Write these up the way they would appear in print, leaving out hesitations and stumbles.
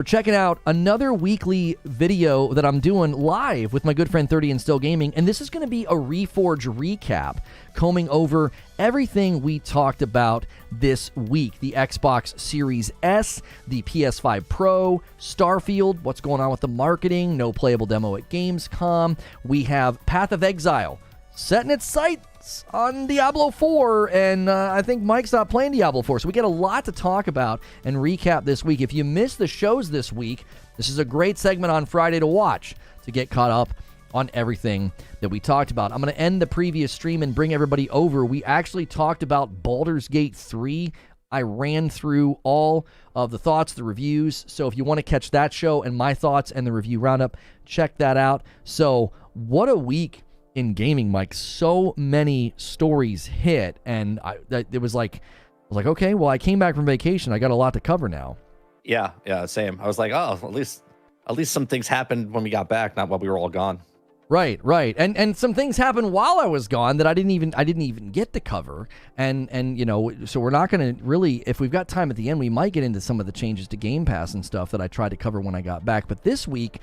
for checking out another weekly video that I'm doing live with my good friend 30 and Still Gaming, and this is going to be a Reforge recap, combing over everything we talked about this week. The Xbox Series S, the PS5 Pro, Starfield, what's going on with the marketing, no playable demo at Gamescom. We have Path of Exile setting its sights on Diablo 4, and I think Mike's not playing Diablo 4, so we get a lot to talk about and recap this week. If you missed the shows this week, this is a great segment on Friday to watch to get caught up on everything that we talked about. I'm going to end the previous stream and bring everybody over. We actually talked about Baldur's Gate 3. I ran through all of the thoughts, the reviews, so if you want to catch that show and my thoughts and the review roundup, check that out. So what a week in gaming, Mike. So many stories hit, and it was like, I was like, okay, well, I came back from vacation. I got a lot to cover now. Yeah, same. I was like, oh, at least some things happened when we got back, not while we were all gone. Right. And some things happened while I was gone that I didn't even get to cover. And you know, so we're not going to really, if we've got time at the end, we might get into some of the changes to Game Pass and stuff that I tried to cover when I got back. But this week,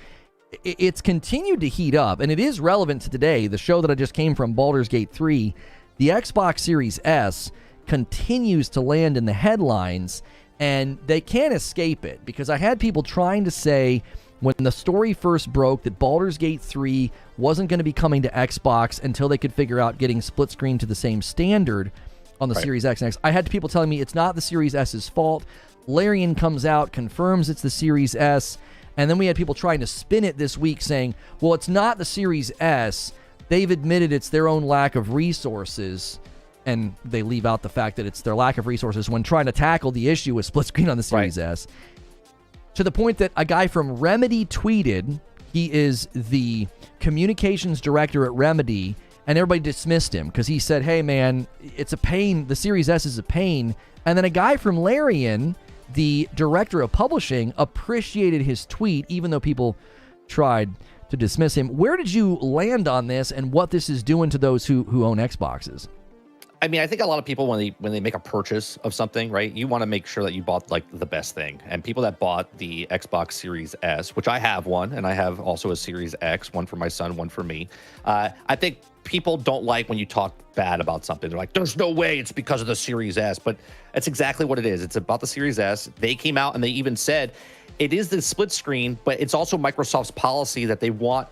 it's continued to heat up, and it is relevant to today. The show that I just came from, Baldur's Gate 3, the Xbox Series S continues to land in the headlines, and they can't escape it, because I had people trying to say when the story first broke that Baldur's Gate 3 wasn't going to be coming to Xbox until they could figure out getting split screen to the same standard on the Series X and X. I had people telling me it's not the Series S's fault. Larian comes out, confirms it's the Series S, and then we had people trying to spin it this week saying, well, it's not the Series S. They've admitted it's their own lack of resources, and they leave out the fact that it's their lack of resources when trying to tackle the issue with split screen on the Series S. To the point that a guy from Remedy tweeted, he is the communications director at Remedy, and everybody dismissed him because he said, hey, man, it's a pain. The Series S is a pain. And then a guy from Larian, the director of publishing, appreciated his tweet, even though people tried to dismiss him. Where did you land on this and what this is doing to those who own Xboxes? I mean, I think a lot of people, when they make a purchase of something, right, you want to make sure that you bought like the best thing. And people that bought the Xbox Series S, which I have one, and I have also a Series X, one for my son, one for me. I think people don't like when you talk bad about something. They're like, there's no way it's because of the Series S, but that's exactly what it is. It's about the Series S. They came out and they even said it is the split screen, but it's also Microsoft's policy that they want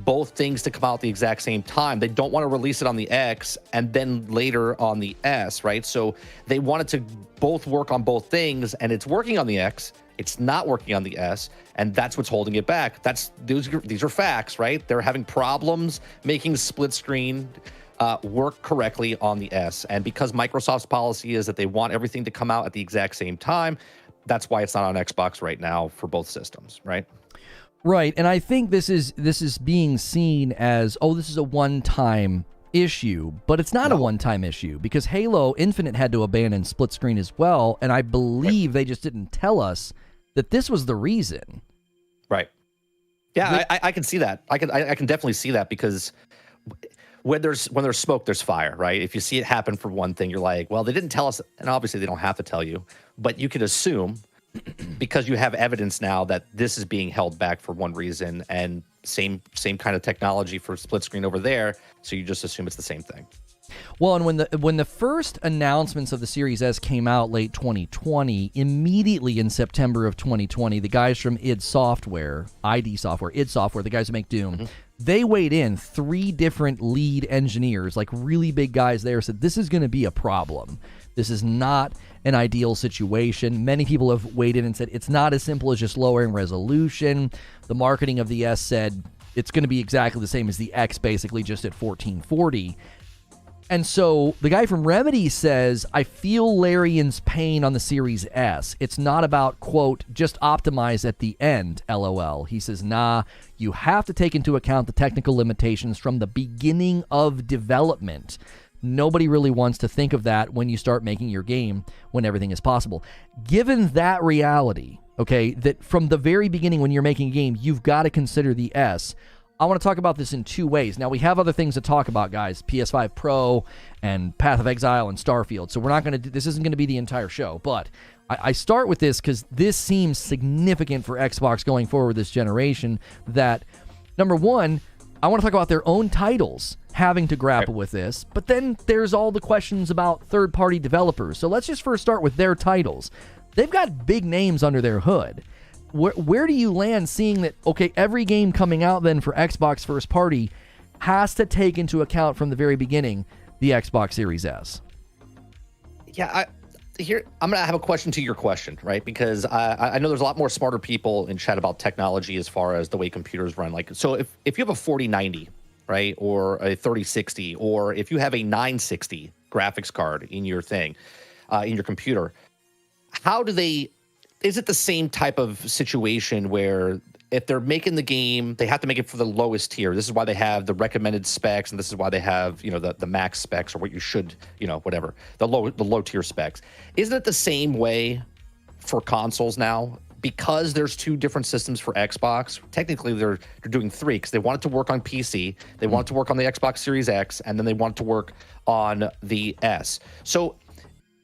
both things to come out at the exact same time. They don't want to release it on the X and then later on the S, right? So they wanted to both work on both things, and it's working on the X. It's not working on the S, and that's what's holding it back. These are facts, right? They're having problems making split screen work correctly on the S, and because Microsoft's policy is that they want everything to come out at the exact same time, that's why it's not on Xbox right now for both systems, right? Right, and I think this is being seen as, oh, this is a one-time issue, but it's not a one-time issue, because Halo Infinite had to abandon split screen as well, and I believe they just didn't tell us that this was the reason. Right. Yeah, I can see that. I can definitely see that, because when there's smoke, there's fire, right? If you see it happen for one thing, you're like, well, they didn't tell us, and obviously they don't have to tell you, but you could assume, because you have evidence now that this is being held back for one reason, and same kind of technology for split screen over there, so you just assume it's the same thing. Well, and when the first announcements of the Series S came out late 2020, immediately in September of 2020, the guys from id Software, the guys who make Doom, they weighed in. 3 different lead engineers, like really big guys there, said this is going to be a problem. This is not an ideal situation. Many people have weighed in and said it's not as simple as just lowering resolution. The marketing of the S said it's going to be exactly the same as the X, basically just at 1440. And so the guy from Remedy says, I feel Larian's pain on the Series S. It's not about, quote, just optimize at the end, LOL. He says, nah, you have to take into account the technical limitations from the beginning of development. Nobody really wants to think of that when you start making your game, when everything is possible. Given that reality, okay, that from the very beginning when you're making a game, you've got to consider the S. I want to talk about this in 2 ways. Now, we have other things to talk about, guys. PS5 Pro and Path of Exile and Starfield. So we're not going to this isn't going to be the entire show, but I start with this because this seems significant for Xbox going forward this generation. That, number one, I want to talk about their own titles having to grapple with this, but then there's all the questions about third-party developers. So let's just first start with their titles. They've got big names under their hood. Where do you land seeing that, okay, every game coming out then for Xbox first party has to take into account from the very beginning the Xbox Series S? Yeah, I'm going to have a question to your question, right? Because I know there's a lot more smarter people in chat about technology as far as the way computers run. Like, so if you have a 4090, right, or a 3060, or if you have a 960 graphics card in your thing, in your computer, is it the same type of situation where if they're making the game, they have to make it for the lowest tier? This is why they have the recommended specs, and this is why they have, the max specs, or what you should, whatever, the low tier specs. Isn't it the same way for consoles now? Because there's two different systems for Xbox, technically they're doing three, because they want it to work on PC, they want it to work on the Xbox Series X, and then they want it to work on the S. So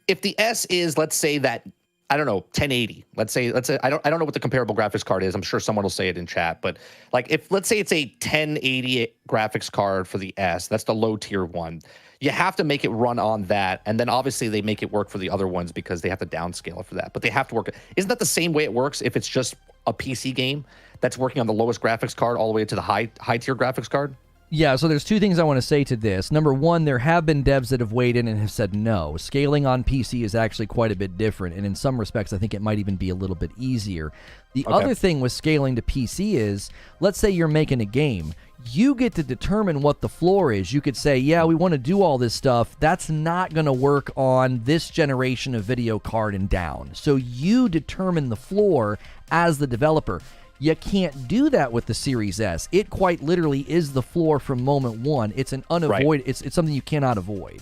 if the S is, let's say that, I don't know, 1080. Let's say I don't know what the comparable graphics card is. I'm sure someone will say it in chat, but like, if let's say it's a 1080 graphics card for the S, that's the low tier one. You have to make it run on that, and then obviously they make it work for the other ones because they have to downscale it for that. But they have to work. Isn't that the same way it works if it's just a PC game that's working on the lowest graphics card all the way to the high tier graphics card? Yeah, so there's two things I want to say to this. Number one, there have been devs that have weighed in and have said no. Scaling on PC is actually quite a bit different, and in some respects, I think it might even be a little bit easier. The other thing with scaling to PC is, let's say you're making a game. You get to determine what the floor is. You could say, yeah, we want to do all this stuff. That's not going to work on this generation of video card and down. So you determine the floor as the developer. You can't do that with the Series S. It quite literally is the floor from moment one. It's an unavoid. Right. It's something you cannot avoid.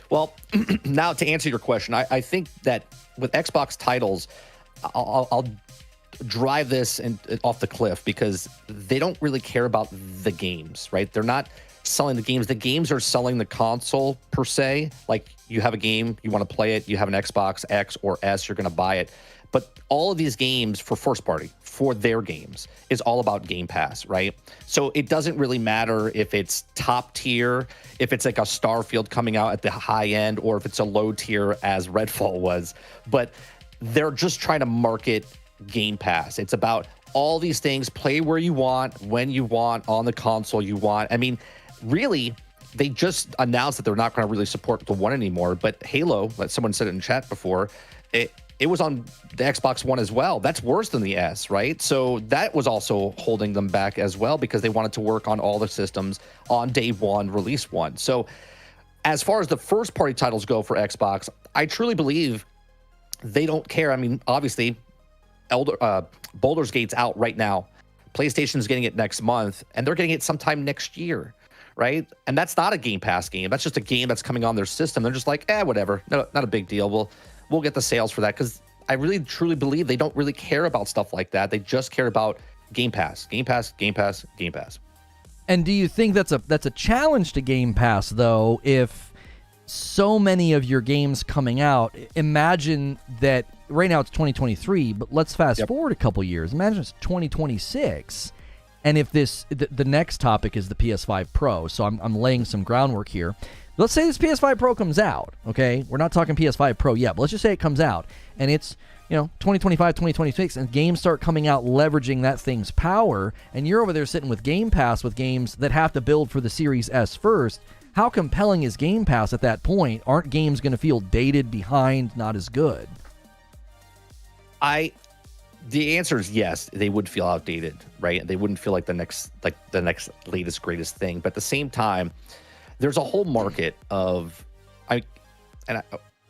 Well, now to answer your question, I think that with Xbox titles, I'll drive this off the cliff because they don't really care about the games, right? They're not selling the games. The games are selling the console per se. Like, you have a game, you want to play it, you have an Xbox X or S, you're going to buy it. But all of these games for first party, for their games, is all about Game Pass, right? So it doesn't really matter if it's top tier, if it's like a Starfield coming out at the high end, or if it's a low tier as Redfall was. But they're just trying to market Game Pass. It's about all these things, play where you want, when you want, on the console you want. I mean, really, they just announced that they're not going to really support the One anymore. But Halo, like someone said it in chat before, it was on the Xbox One as well. That's worse than the S, right? So that was also holding them back as well because they wanted to work on all the systems on day one, release one. So as far as the first party titles go for Xbox, I truly believe they don't care. I mean, obviously, Baldur's Gate's out right now. PlayStation's getting it next month, and they're getting it sometime next year, right? And that's not a Game Pass game. That's just a game that's coming on their system. They're just like, whatever. No, not a big deal. We'll get the sales for that, because I really truly believe they don't really care about stuff like that. They just care about Game Pass, Game Pass, Game Pass, Game Pass. And do you think that's a challenge to Game Pass, though, if so many of your games coming out, imagine that right now it's 2023, but let's fast forward a couple years. Imagine it's 2026, and if the next topic is the PS5 Pro, so I'm laying some groundwork here. Let's say this PS5 Pro comes out, okay? We're not talking PS5 Pro yet, but let's just say it comes out, and it's, 2025, 2026, and games start coming out leveraging that thing's power, and you're over there sitting with Game Pass with games that have to build for the Series S first. How compelling is Game Pass at that point? Aren't games going to feel dated, behind, not as good? The answer is yes, they would feel outdated, right? They wouldn't feel like the next latest, greatest thing. But at the same time, there's a whole market of,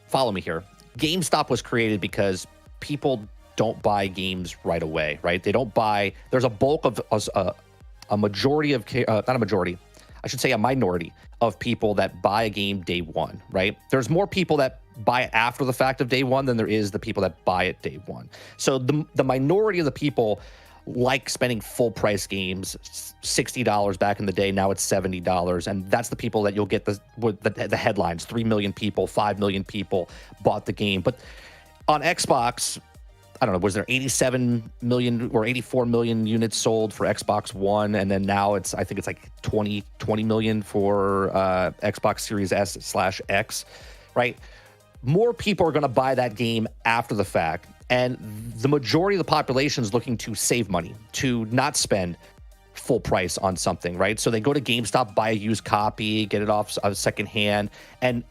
follow me here. GameStop was created because people don't buy games right away, right? They don't buy. There's a bulk of a majority of, not a majority, I should say a minority of people that buy a game day one, right? There's more people that buy it after the fact of day one than there is the people that buy it day one. So the minority of the people like spending full price games, $60 back in the day. Now it's $70. And that's the people that you'll get the headlines. 3 million people, 5 million people bought the game. But on Xbox, I don't know, was there 87 million or 84 million units sold for Xbox One? And then now I think it's like 20 million for Xbox Series S/X, right? More people are going to buy that game after the fact. And the majority of the population is looking to save money, to not spend full price on something, right? So they go to GameStop, buy a used copy, get it off secondhand. And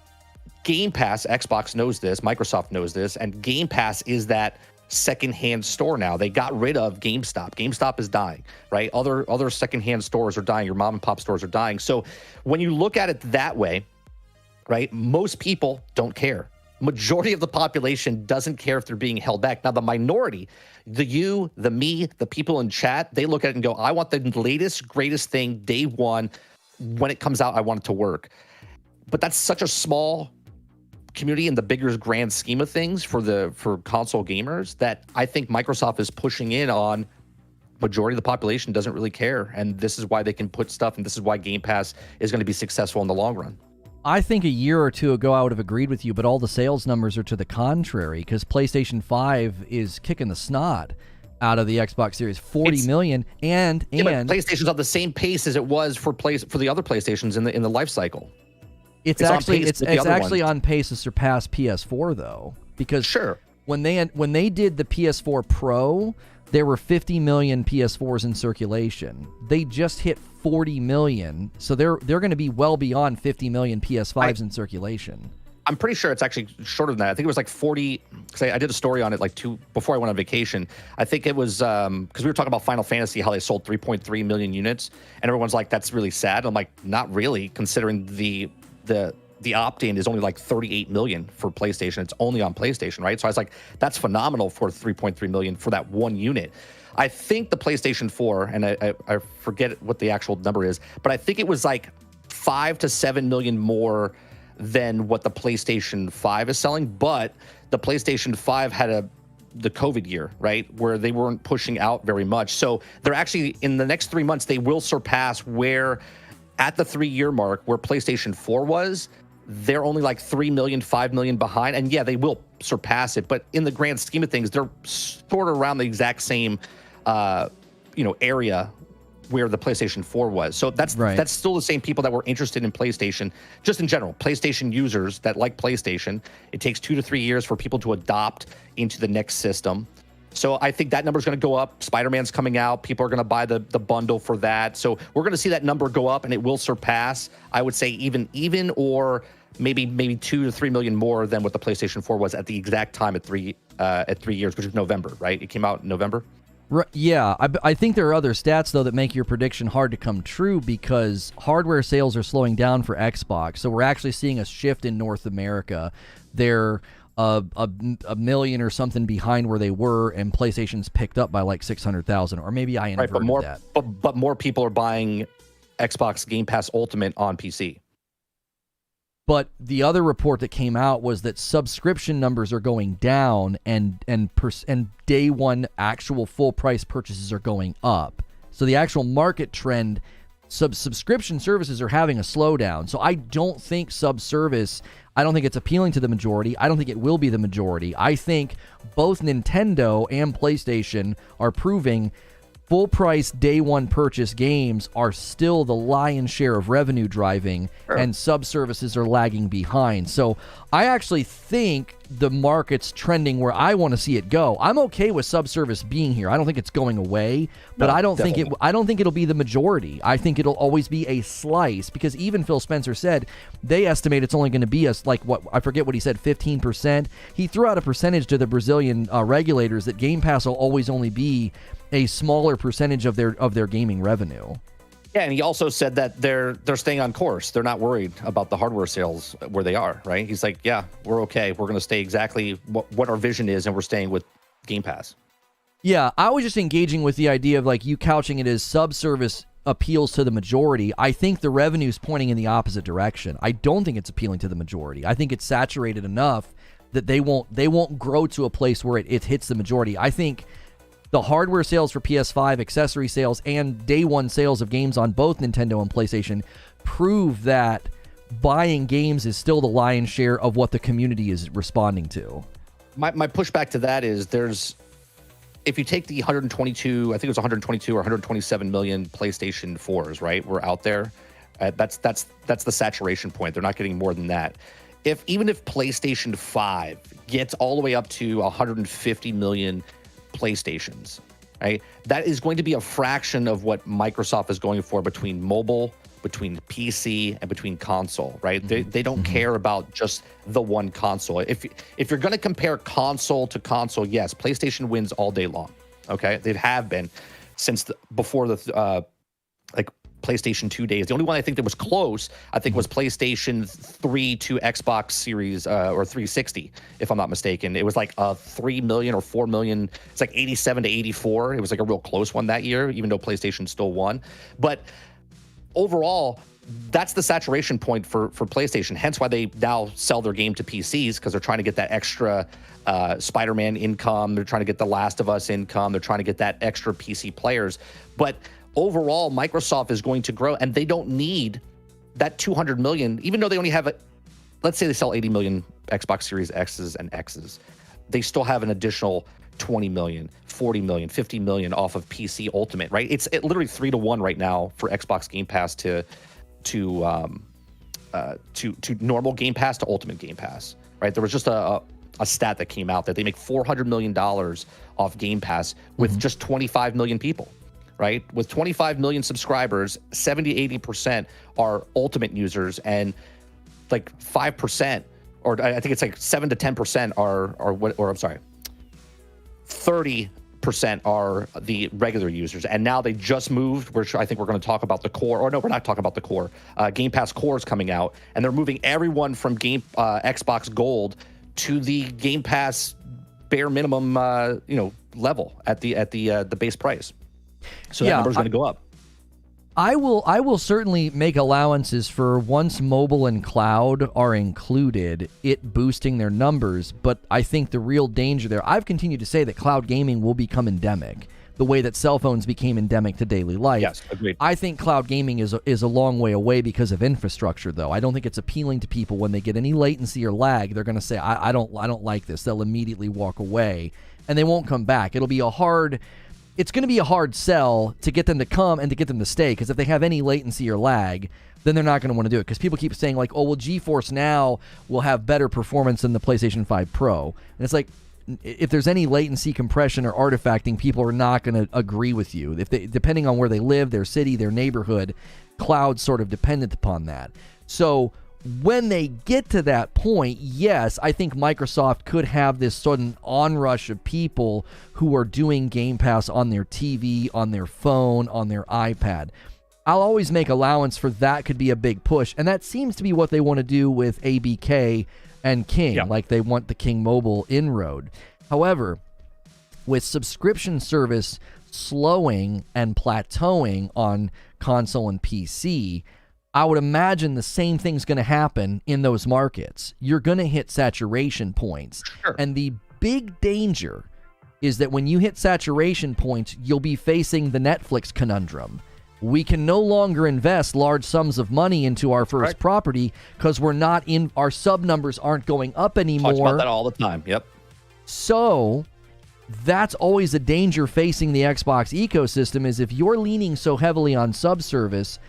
Game Pass, Xbox knows this, Microsoft knows this, and Game Pass is that secondhand store now. They got rid of GameStop. GameStop is dying, right? Other secondhand stores are dying. Your mom and pop stores are dying. So when you look at it that way, right, most people don't care. Majority of the population doesn't care if they're being held back. Now, the minority, the you, the me, the people in chat, they look at it and go, I want the latest, greatest thing day one. When it comes out, I want it to work. But that's such a small community in the bigger grand scheme of things for console gamers that I think Microsoft is pushing in on. Majority of the population doesn't really care, and this is why they can put stuff, and this is why Game Pass is going to be successful in the long run. I think a year or two ago I would have agreed with you, but all the sales numbers are to the contrary, because PlayStation 5 is kicking the snot out of the Xbox Series, 40 million, and but PlayStation's on the same pace as it was for the other PlayStations in the life cycle. It's actually on pace to surpass PS4 though, because when they did the PS4 Pro, there were 50 million PS4s in circulation. They just hit 40 million, so they're going to be well beyond 50 million PS5s in circulation. I'm pretty sure it's actually shorter than that. I think it was like 40. Because I did a story on it before I went on vacation. I think it was because we were talking about Final Fantasy, how they sold 3.3 million units, and everyone's like, "That's really sad." I'm like, "Not really," considering the opt-in is only like 38 million for PlayStation. It's only on PlayStation, right? So I was like, that's phenomenal for 3.3 million for that one unit. I think the PlayStation 4, and I forget what the actual number is, but I think it was like 5 to 7 million more than what the PlayStation 5 is selling. But the PlayStation 5 had the COVID year, right, where they weren't pushing out very much. So they're actually, in the next 3 months, they will surpass where, at the 3-year mark, where PlayStation 4 was. They're only like 3 million, 5 million behind. And yeah, they will surpass it. But in the grand scheme of things, they're sort of around the exact same, area where the PlayStation 4 was. So that's still the same people that were interested in PlayStation, just in general. PlayStation users that like PlayStation. It takes 2 to 3 years for people to adopt into the next system. So I think that number is going to go up. Spider-Man's coming out. People are going to buy the bundle for that. So we're going to see that number go up, and it will surpass, I would say, even or maybe 2 to 3 million more than what the PlayStation 4 was at the exact time at 3 years, which is November, right? It came out in November. Yeah, I think there are other stats, though, that make your prediction hard to come true, because hardware sales are slowing down for Xbox. So we're actually seeing a shift in North America. They're a million or something behind where they were, and PlayStation's picked up by like 600,000, or maybe I inverted that. But more people are buying Xbox Game Pass Ultimate on PC. But the other report that came out was that subscription numbers are going down, and day one actual full price purchases are going up. So the actual market trend, subscription services are having a slowdown. So I don't think subservice, I don't think it's appealing to the majority. I don't think it will be the majority. I think both Nintendo and PlayStation are proving full price day one purchase games are still the lion's share of revenue driving, and sub-services are lagging behind. So I actually think the market's trending where I want to see it go. I'm okay with sub-service being here. I don't think it's going away, but I don't think it'll be the majority. I think it'll always be a slice, because even Phil Spencer said they estimate it's only going to be I forget what he said, 15%. He threw out a percentage to the Brazilian regulators that Game Pass will always only be a smaller percentage of their gaming revenue. Yeah, and he also said that they're staying on course. They're not worried about the hardware sales where they are, right? He's like, yeah, we're okay. We're going to stay exactly what our vision is, and we're staying with Game Pass. Yeah, I was just engaging with the idea of like you couching it as subservice appeals to the majority. I think the revenue's pointing in the opposite direction. I don't think it's appealing to the majority. I think it's saturated enough that they won't grow to a place where it hits the majority. I think the hardware sales for PS5, accessory sales, and day one sales of games on both Nintendo and PlayStation prove that buying games is still the lion's share of what the community is responding to. my pushback to that is if you take the 122, I think it was 122 or 127 million PlayStation 4s, right? We're out there. That's the saturation point. They're not getting more than that. Even if PlayStation 5 gets all the way up to 150 million PlayStations, right? That is going to be a fraction of what Microsoft is going for between mobile, between PC, and between console, right? They don't care about just the one console. If you're going to compare console to console, yes, PlayStation wins all day long. Okay, they have been since before the like PlayStation 2 days. The only one I think that was close, I think, was PlayStation 3 to Xbox Series or 360, if I'm not mistaken. It was like 3 million or 4 million. It's like 87 to 84. It was like a real close one that year, even though PlayStation still won. But overall, that's the saturation point for PlayStation. Hence why they now sell their game to PCs, because they're trying to get that extra Spider-Man income. They're trying to get the Last of Us income. They're trying to get that extra PC players. But overall, Microsoft is going to grow, and they don't need that 200 million, even though they only have let's say they sell 80 million Xbox Series X's and X's. They still have an additional 20 million, 40 million, 50 million off of PC Ultimate, right? It's literally 3-to-1 right now for Xbox Game Pass to normal Game Pass to Ultimate Game Pass, right? There was just a stat that came out that they make $400 million off Game Pass with just 25 million people, right? With 25 million subscribers, 70-80% are Ultimate users, and like 5%, or I think it's like 7 to 10% or I'm sorry, 30% are the regular users. And now they just moved, which I think we're going to talk about the core, or no, we're not talking about the core. Game Pass Core is coming out, and they're moving everyone from Xbox Gold to the Game Pass bare minimum, level at the base price. So that number's going to go up. I will certainly make allowances for once mobile and cloud are included, it boosting their numbers, but I think the real danger there, I've continued to say that cloud gaming will become endemic, the way that cell phones became endemic to daily life. Yes, agreed. I think cloud gaming is a long way away because of infrastructure, though. I don't think it's appealing to people when they get any latency or lag. They're going to say, I don't like this. They'll immediately walk away, and they won't come back. It's going to be a hard sell to get them to come and to get them to stay, because if they have any latency or lag, then they're not going to want to do it. Because people keep saying, like, oh, well, GeForce Now will have better performance than the PlayStation 5 Pro. And it's like, if there's any latency, compression, or artifacting, people are not going to agree with you. Depending on where they live, their city, their neighborhood, cloud's sort of dependent upon that. So when they get to that point, yes, I think Microsoft could have this sudden onrush of people who are doing Game Pass on their TV, on their phone, on their iPad. I'll always make allowance for that could be a big push, and that seems to be what they want to do with ABK and King, like they want the King Mobile inroad. However, with subscription service slowing and plateauing on console and PC, I would imagine the same thing's going to happen in those markets. You're going to hit saturation points. Sure. And the big danger is that when you hit saturation points, you'll be facing the Netflix conundrum. We can no longer invest large sums of money into our first property because our sub numbers aren't going up anymore. Talk about that all the time. Yep. So that's always a danger facing the Xbox ecosystem, is if you're leaning so heavily on subservice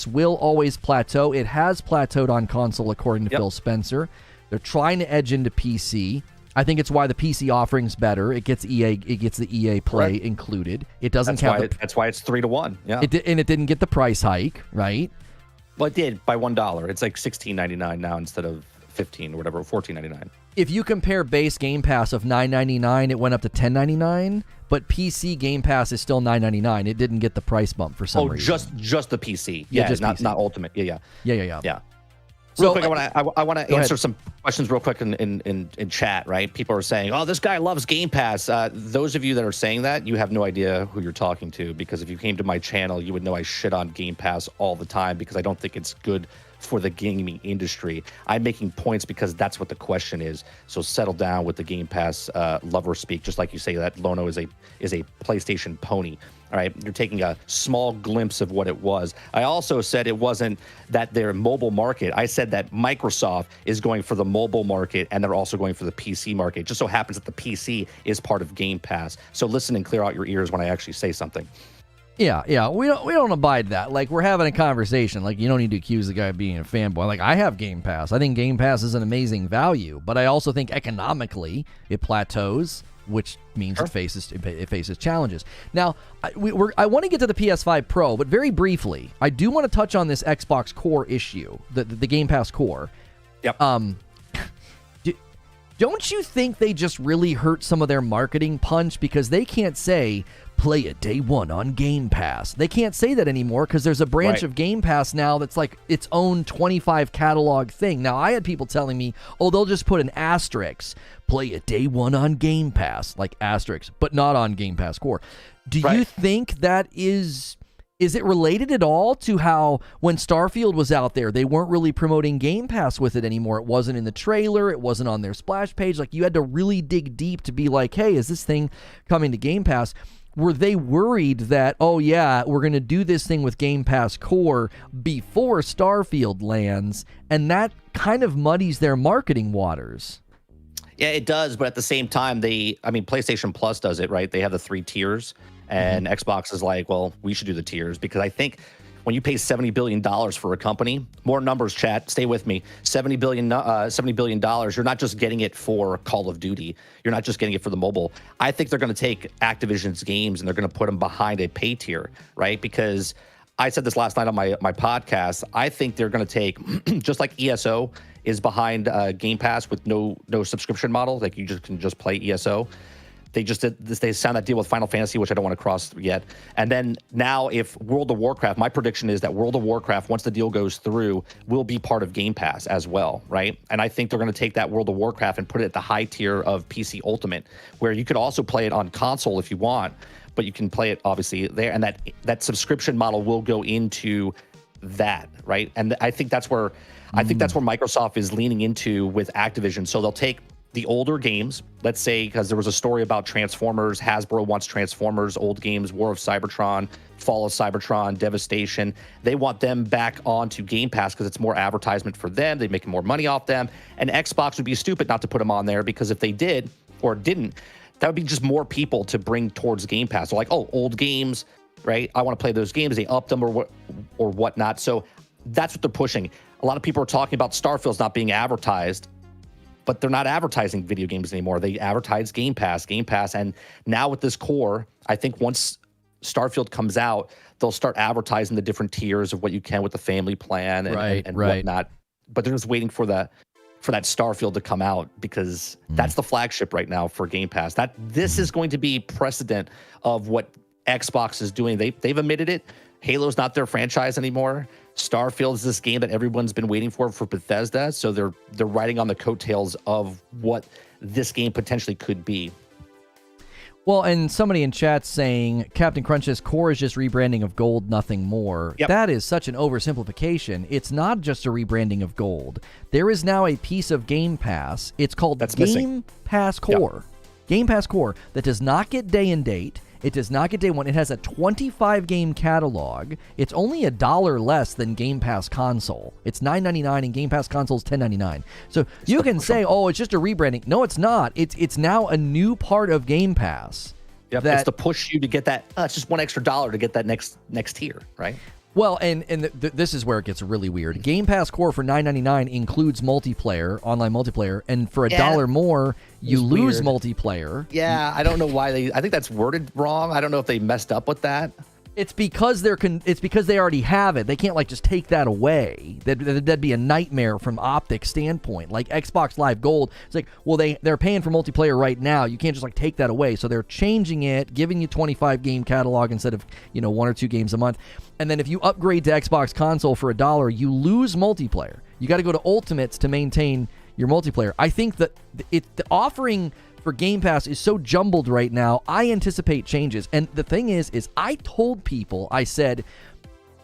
will always plateau. It has plateaued on console, according to Phil Spencer. They're trying to edge into PC. I think it's why the PC offering's better. It gets the EA Play included. It doesn't that's why it's 3-to-1. Yeah. And it didn't get the price hike, right? Well, it did by $1. It's like $16.99 now instead of $15 or whatever, $14.99. If you compare base Game Pass of $9.99, it went up to $10.99, but PC Game Pass is still $9.99. It didn't get the price bump for some reason. Just the PC. Yeah, just not Ultimate. Yeah. So real quick, I want to answer some questions real quick in chat, right? People are saying, oh, this guy loves Game Pass. Those of you that are saying that, you have no idea who you're talking to, because if you came to my channel, you would know I shit on Game Pass all the time because I don't think it's good for the gaming industry. I'm making points because that's what the question is. So settle down with the Game Pass lover speak. Just like you say that Lono is a PlayStation pony. All right, you're taking a small glimpse of what it was. I also said it wasn't that their mobile market. I said that Microsoft is going for the mobile market and they're also going for the PC market. It just so happens that the PC is part of Game Pass. So listen and clear out your ears when I actually say something. Yeah, we don't abide that. Like, we're having a conversation. Like, you don't need to accuse the guy of being a fanboy. Like, I have Game Pass. I think Game Pass is an amazing value, but I also think economically it plateaus, which means it faces challenges. Now, I want to get to the PS5 Pro, but very briefly, I do want to touch on this Xbox Core issue, the Game Pass Core. Yep. Don't you think they just really hurt some of their marketing punch because they can't say play it day one on Game Pass? They can't say that anymore because there's a branch of Game Pass now that's like its own 25 catalog thing. Now, I had people telling me, oh, they'll just put an asterisk, play it day one on Game Pass, like asterisk, but not on Game Pass Core. Do you think that is it related at all to how when Starfield was out there, they weren't really promoting Game Pass with it anymore? It wasn't in the trailer. It wasn't on their splash page. Like, you had to really dig deep to be like, hey, is this thing coming to Game Pass? Were they worried that, oh, yeah, we're going to do this thing with Game Pass Core before Starfield lands, and that kind of muddies their marketing waters? Yeah, it does, but at the same time, PlayStation Plus does it, right? They have the 3 tiers, and Xbox is like, well, we should do the tiers, because I think when you pay $70 billion for a company, more numbers, chat, stay with me, $70 billion, you're not just getting it for Call of Duty. You're not just getting it for the mobile. I think they're going to take Activision's games and they're going to put them behind a pay tier, right? Because I said this last night on my podcast, I think they're going to take, just like ESO is behind Game Pass with no subscription model, like you just can just play ESO. They just did this. They signed that deal with Final Fantasy, which I don't want to cross yet. And then now, if World of Warcraft, my prediction is that World of Warcraft, once the deal goes through, will be part of Game Pass as well, right? And I think they're going to take that World of Warcraft and put it at the high tier of PC Ultimate, where you could also play it on console if you want, but you can play it obviously there. And that subscription model will go into that, right? And I think that's where Microsoft is leaning into with Activision. So they'll take the older games, let's say, because there was a story about Transformers, Hasbro wants Transformers, old games, War of Cybertron, Fall of Cybertron, Devastation. They want them back onto Game Pass because it's more advertisement for them. They're making more money off them. And Xbox would be stupid not to put them on there, because if they did or didn't, that would be just more people to bring towards Game Pass. So like, oh, old games, right? I want to play those games. They up them or whatnot. So that's what they're pushing. A lot of people are talking about Starfield's not being advertised, but they're not advertising video games anymore. They advertise Game Pass. And now with this core, I think once Starfield comes out, they'll start advertising the different tiers of what you can with the family plan and whatnot. But they're just waiting for that Starfield to come out, because that's the flagship right now for Game Pass. This is going to be precedent of what Xbox is doing. They've admitted it. Halo's not their franchise anymore. Starfield is this game that everyone's been waiting for Bethesda, so they're riding on the coattails of what this game potentially could be. Well, and somebody in chat saying Captain Crunch's Core is just rebranding of Gold, nothing more. Yep. That is such an oversimplification. It's not just a rebranding of Gold. There is now a piece of Game Pass. It's called Game Pass Core. Yep. Game Pass Core that does not get day and date. It does not get day one. It has a 25-game catalog. It's only $1 less than Game Pass Console. It's $9.99, and Game Pass Console is $10.99. So you can say, oh, it's just a rebranding. No, it's not. It's now a new part of Game Pass. Yep, it's to push you to get that. It's just one extra dollar to get that next tier, right? Well, and this is where it gets really weird. Game Pass Core for $9.99 includes multiplayer, online multiplayer, and for $1 more, you lose multiplayer. Yeah, I don't know why I think that's worded wrong. I don't know if they messed up with that. It's because they already have it. They can't just take that away. That'd be a nightmare from optics standpoint. Like Xbox Live Gold, it's like, well, they're paying for multiplayer right now. You can't just take that away. So they're changing it, giving you 25 game catalog instead of 1 or 2 games a month. And then if you upgrade to Xbox Console for $1, you lose multiplayer. You got to go to Ultimates to maintain your multiplayer. I think that the offering for Game Pass is so jumbled right now. I anticipate changes. And the thing is I told people, I said,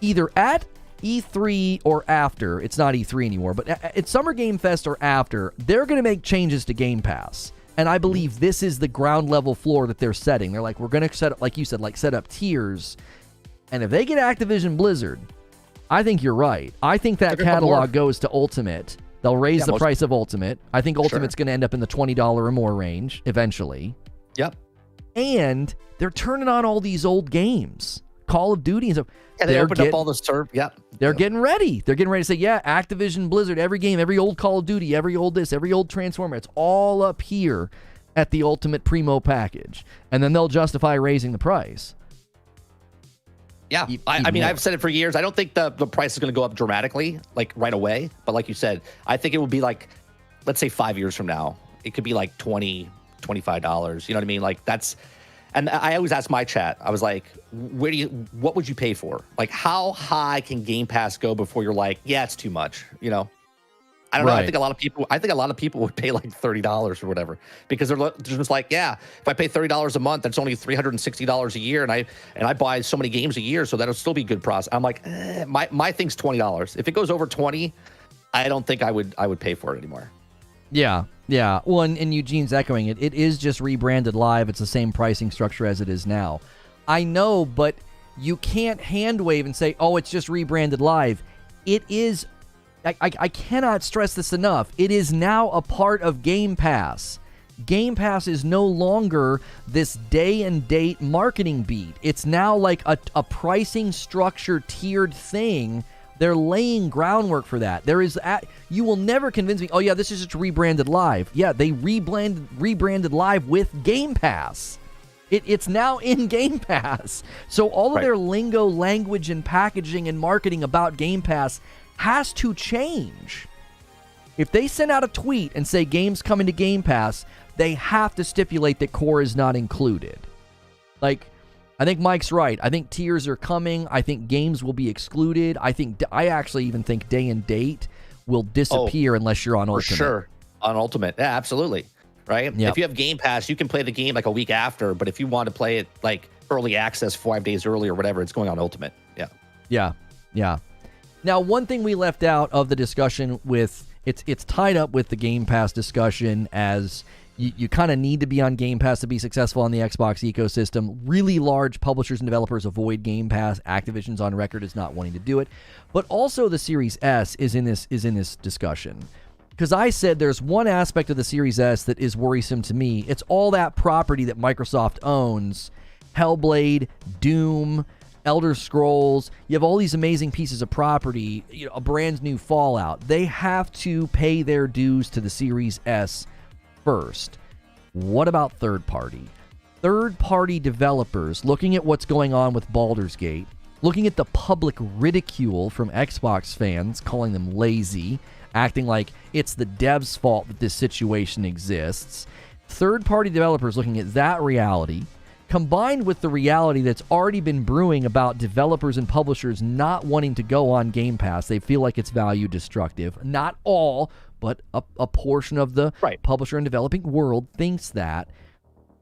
either at E3 or after, it's not E3 anymore, but at Summer Game Fest or after, they're going to make changes to Game Pass. And I believe this is the ground level floor that they're setting. They're like, we're going to set up, like you said, like set up tiers. And if they get Activision Blizzard, I think you're right. I think that catalog goes to Ultimate. They'll raise the price of Ultimate. I think Ultimate's going to end up in the $20 or more range eventually. Yep. And they're turning on all these old games. Call of Duty and stuff. Yeah, they opened up all the serve. Yep. They're getting ready. They're getting ready to say, yeah, Activision Blizzard, every game, every old Call of Duty, every old this, every old Transformer, it's all up here at the Ultimate Primo package. And then they'll justify raising the price. Yeah, I mean, I've said it for years. I don't think the price is going to go up dramatically, like right away. But like you said, I think it will be like, let's say 5 years from now, it could be like $20, $25. You know what I mean? Like that's, and I always ask my chat, I was like, what would you pay for? Like, how high can Game Pass go before you're like, yeah, it's too much, you know? I don't know. I think a lot of people would pay like $30 or whatever, because they're just like, yeah, if I pay $30 a month, that's only $360 a year, and I buy so many games a year, so that'll still be good process. I'm like, my thing's $20. If it goes over 20, I don't think I would pay for it anymore. Yeah. Well, and Eugene's echoing it. It is just rebranded live. It's the same pricing structure as it is now. I know, but you can't hand wave and say, oh, it's just rebranded live. It is. I cannot stress this enough. It is now a part of Game Pass. Game Pass is no longer this day and date marketing beat. It's now like a pricing structure tiered thing. They're laying groundwork for that. You will never convince me, oh yeah, this is just rebranded live. Yeah, they rebranded live with Game Pass. It's now in Game Pass. So all of their lingo, language, and packaging and marketing about Game Pass has to change. If they send out a tweet and say games coming to Game Pass, they have to stipulate that core is not included. Like, I think Mike's right. I think tiers are coming. I think games will be excluded. I actually even think day and date will disappear unless you're on Ultimate. For sure. On Ultimate. Yeah, absolutely. Right? Yep. If you have Game Pass, you can play the game like a week after, but if you want to play it like early access 5 days early or whatever, it's going on Ultimate. Yeah. Now, one thing we left out of the discussion with it's tied up with the Game Pass discussion, as you kind of need to be on Game Pass to be successful on the Xbox ecosystem. Really large publishers and developers avoid Game Pass. Activision's on record as not wanting to do it. But also the Series S is in this discussion. Because I said there's one aspect of the Series S that is worrisome to me. It's all that property that Microsoft owns. Hellblade, Doom, Elder Scrolls. You have all these amazing pieces of property, a brand new Fallout. They have to pay their dues to the Series S first. What about third party? Third party developers, looking at what's going on with Baldur's Gate, looking at the public ridicule from Xbox fans, calling them lazy, acting like it's the devs' fault that this situation exists. Third party developers looking at that reality, combined with the reality that's already been brewing about developers and publishers not wanting to go on Game Pass. They feel like it's value destructive. Not all, but a portion of the publisher and developing world thinks that.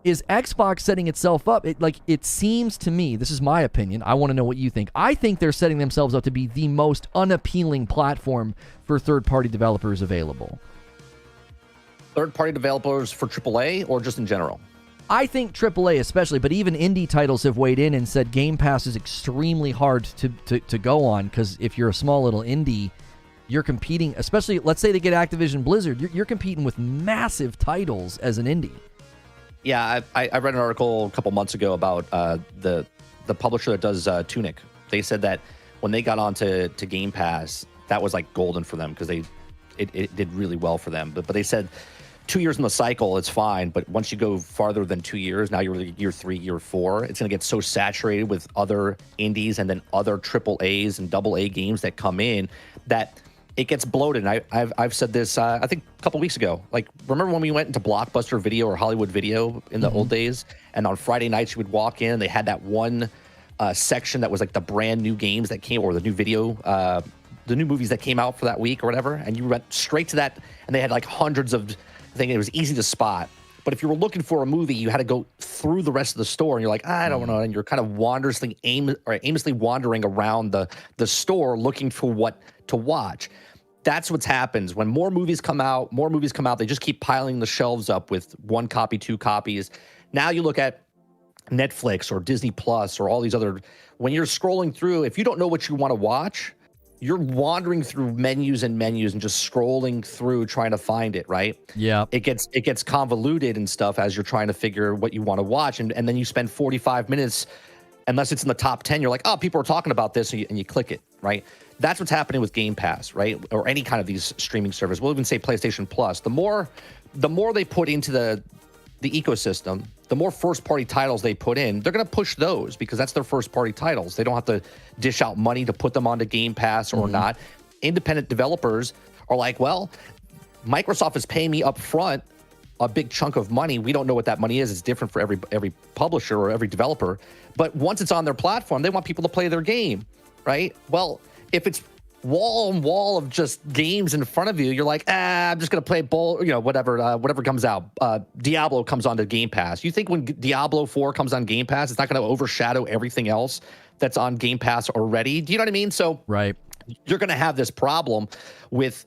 Is Xbox setting itself up? It seems to me, this is my opinion, I want to know what you think. I think they're setting themselves up to be the most unappealing platform for third-party developers available. Third-party developers for AAA or just in general? I think AAA especially, but even indie titles have weighed in and said Game Pass is extremely hard to go on, because if you're a small little indie, you're competing, especially, let's say they get Activision Blizzard, you're competing with massive titles as an indie. Yeah, I read an article a couple months ago about the publisher that does Tunic. They said that when they got onto Game Pass, that was like golden for them, because it did really well for them. But they said 2 years in the cycle, it's fine. But once you go farther than 2 years, now you're year 3, year 4, it's going to get so saturated with other indies and then other AAAs and AA games that come in that it gets bloated. And I've said this, I think a couple weeks ago. Like, remember when we went into Blockbuster Video or Hollywood Video in the old days? And on Friday nights, you would walk in, they had that one section that was like the brand new games that came, or the new video, the new movies that came out for that week or whatever. And you went straight to that, and they had like hundreds of things. It was easy to spot. But if you were looking for a movie, you had to go through the rest of the store, and you're like, I don't know, and you're kind of aimlessly wandering around the store looking for what to watch. That's what's happens when more movies come out. They just keep piling the shelves up with 1 copy, 2 copies. Now you look at Netflix or Disney Plus or all these other. When you're scrolling through, if you don't know what you want to watch, you're wandering through menus and just scrolling through trying to find it, right? Yeah. It gets convoluted and stuff as you're trying to figure what you want to watch, and then you spend 45 minutes, unless it's in the top 10, you're like, oh, people are talking about this, and you click it, right? That's what's happening with Game Pass, right? Or any kind of these streaming service. We'll even say PlayStation Plus. The more they put into the ecosystem, the more first-party titles they put in, they're going to push those because that's their first-party titles. They don't have to dish out money to put them onto Game Pass or not. Independent developers are like, well, Microsoft is paying me up front a big chunk of money. We don't know what that money is. It's different for every publisher or every developer. But once it's on their platform, they want people to play their game, right? Well, if it's wall and wall of just games in front of you, you're like, I'm just gonna play whatever comes out. Diablo comes onto Game Pass. You think when Diablo 4 comes on Game Pass, it's not gonna overshadow everything else that's on Game Pass already? Do you know what I mean? So right, you're gonna have this problem with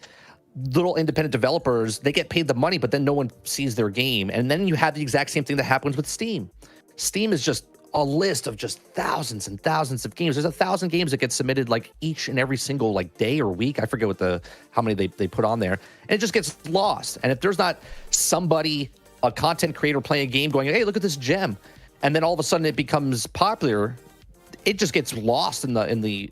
little independent developers. They get paid the money, but then no one sees their game. And then you have the exact same thing that happens with Steam. Steam is just a list of just thousands and thousands of games. There's 1,000 games that get submitted like each and every single like day or week. I forget how many they put on there, and it just gets lost. And if there's not somebody, a content creator playing a game going, hey, look at this gem, and then all of a sudden it becomes popular, it just gets lost in the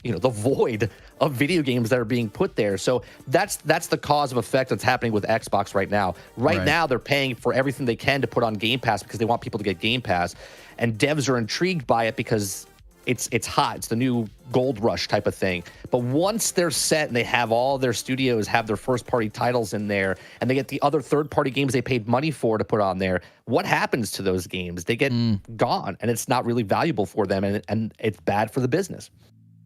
the void of video games that are being put there. So that's the cause of effect that's happening with Xbox right now. Right now, they're paying for everything they can to put on Game Pass because they want people to get Game Pass, and devs are intrigued by it because it's hot. It's the new gold rush type of thing. But once they're set and they have all their studios have their first party titles in there, and they get the other third party games they paid money for to put on there, what happens to those games? They get gone, and it's not really valuable for them, and it's bad for the business.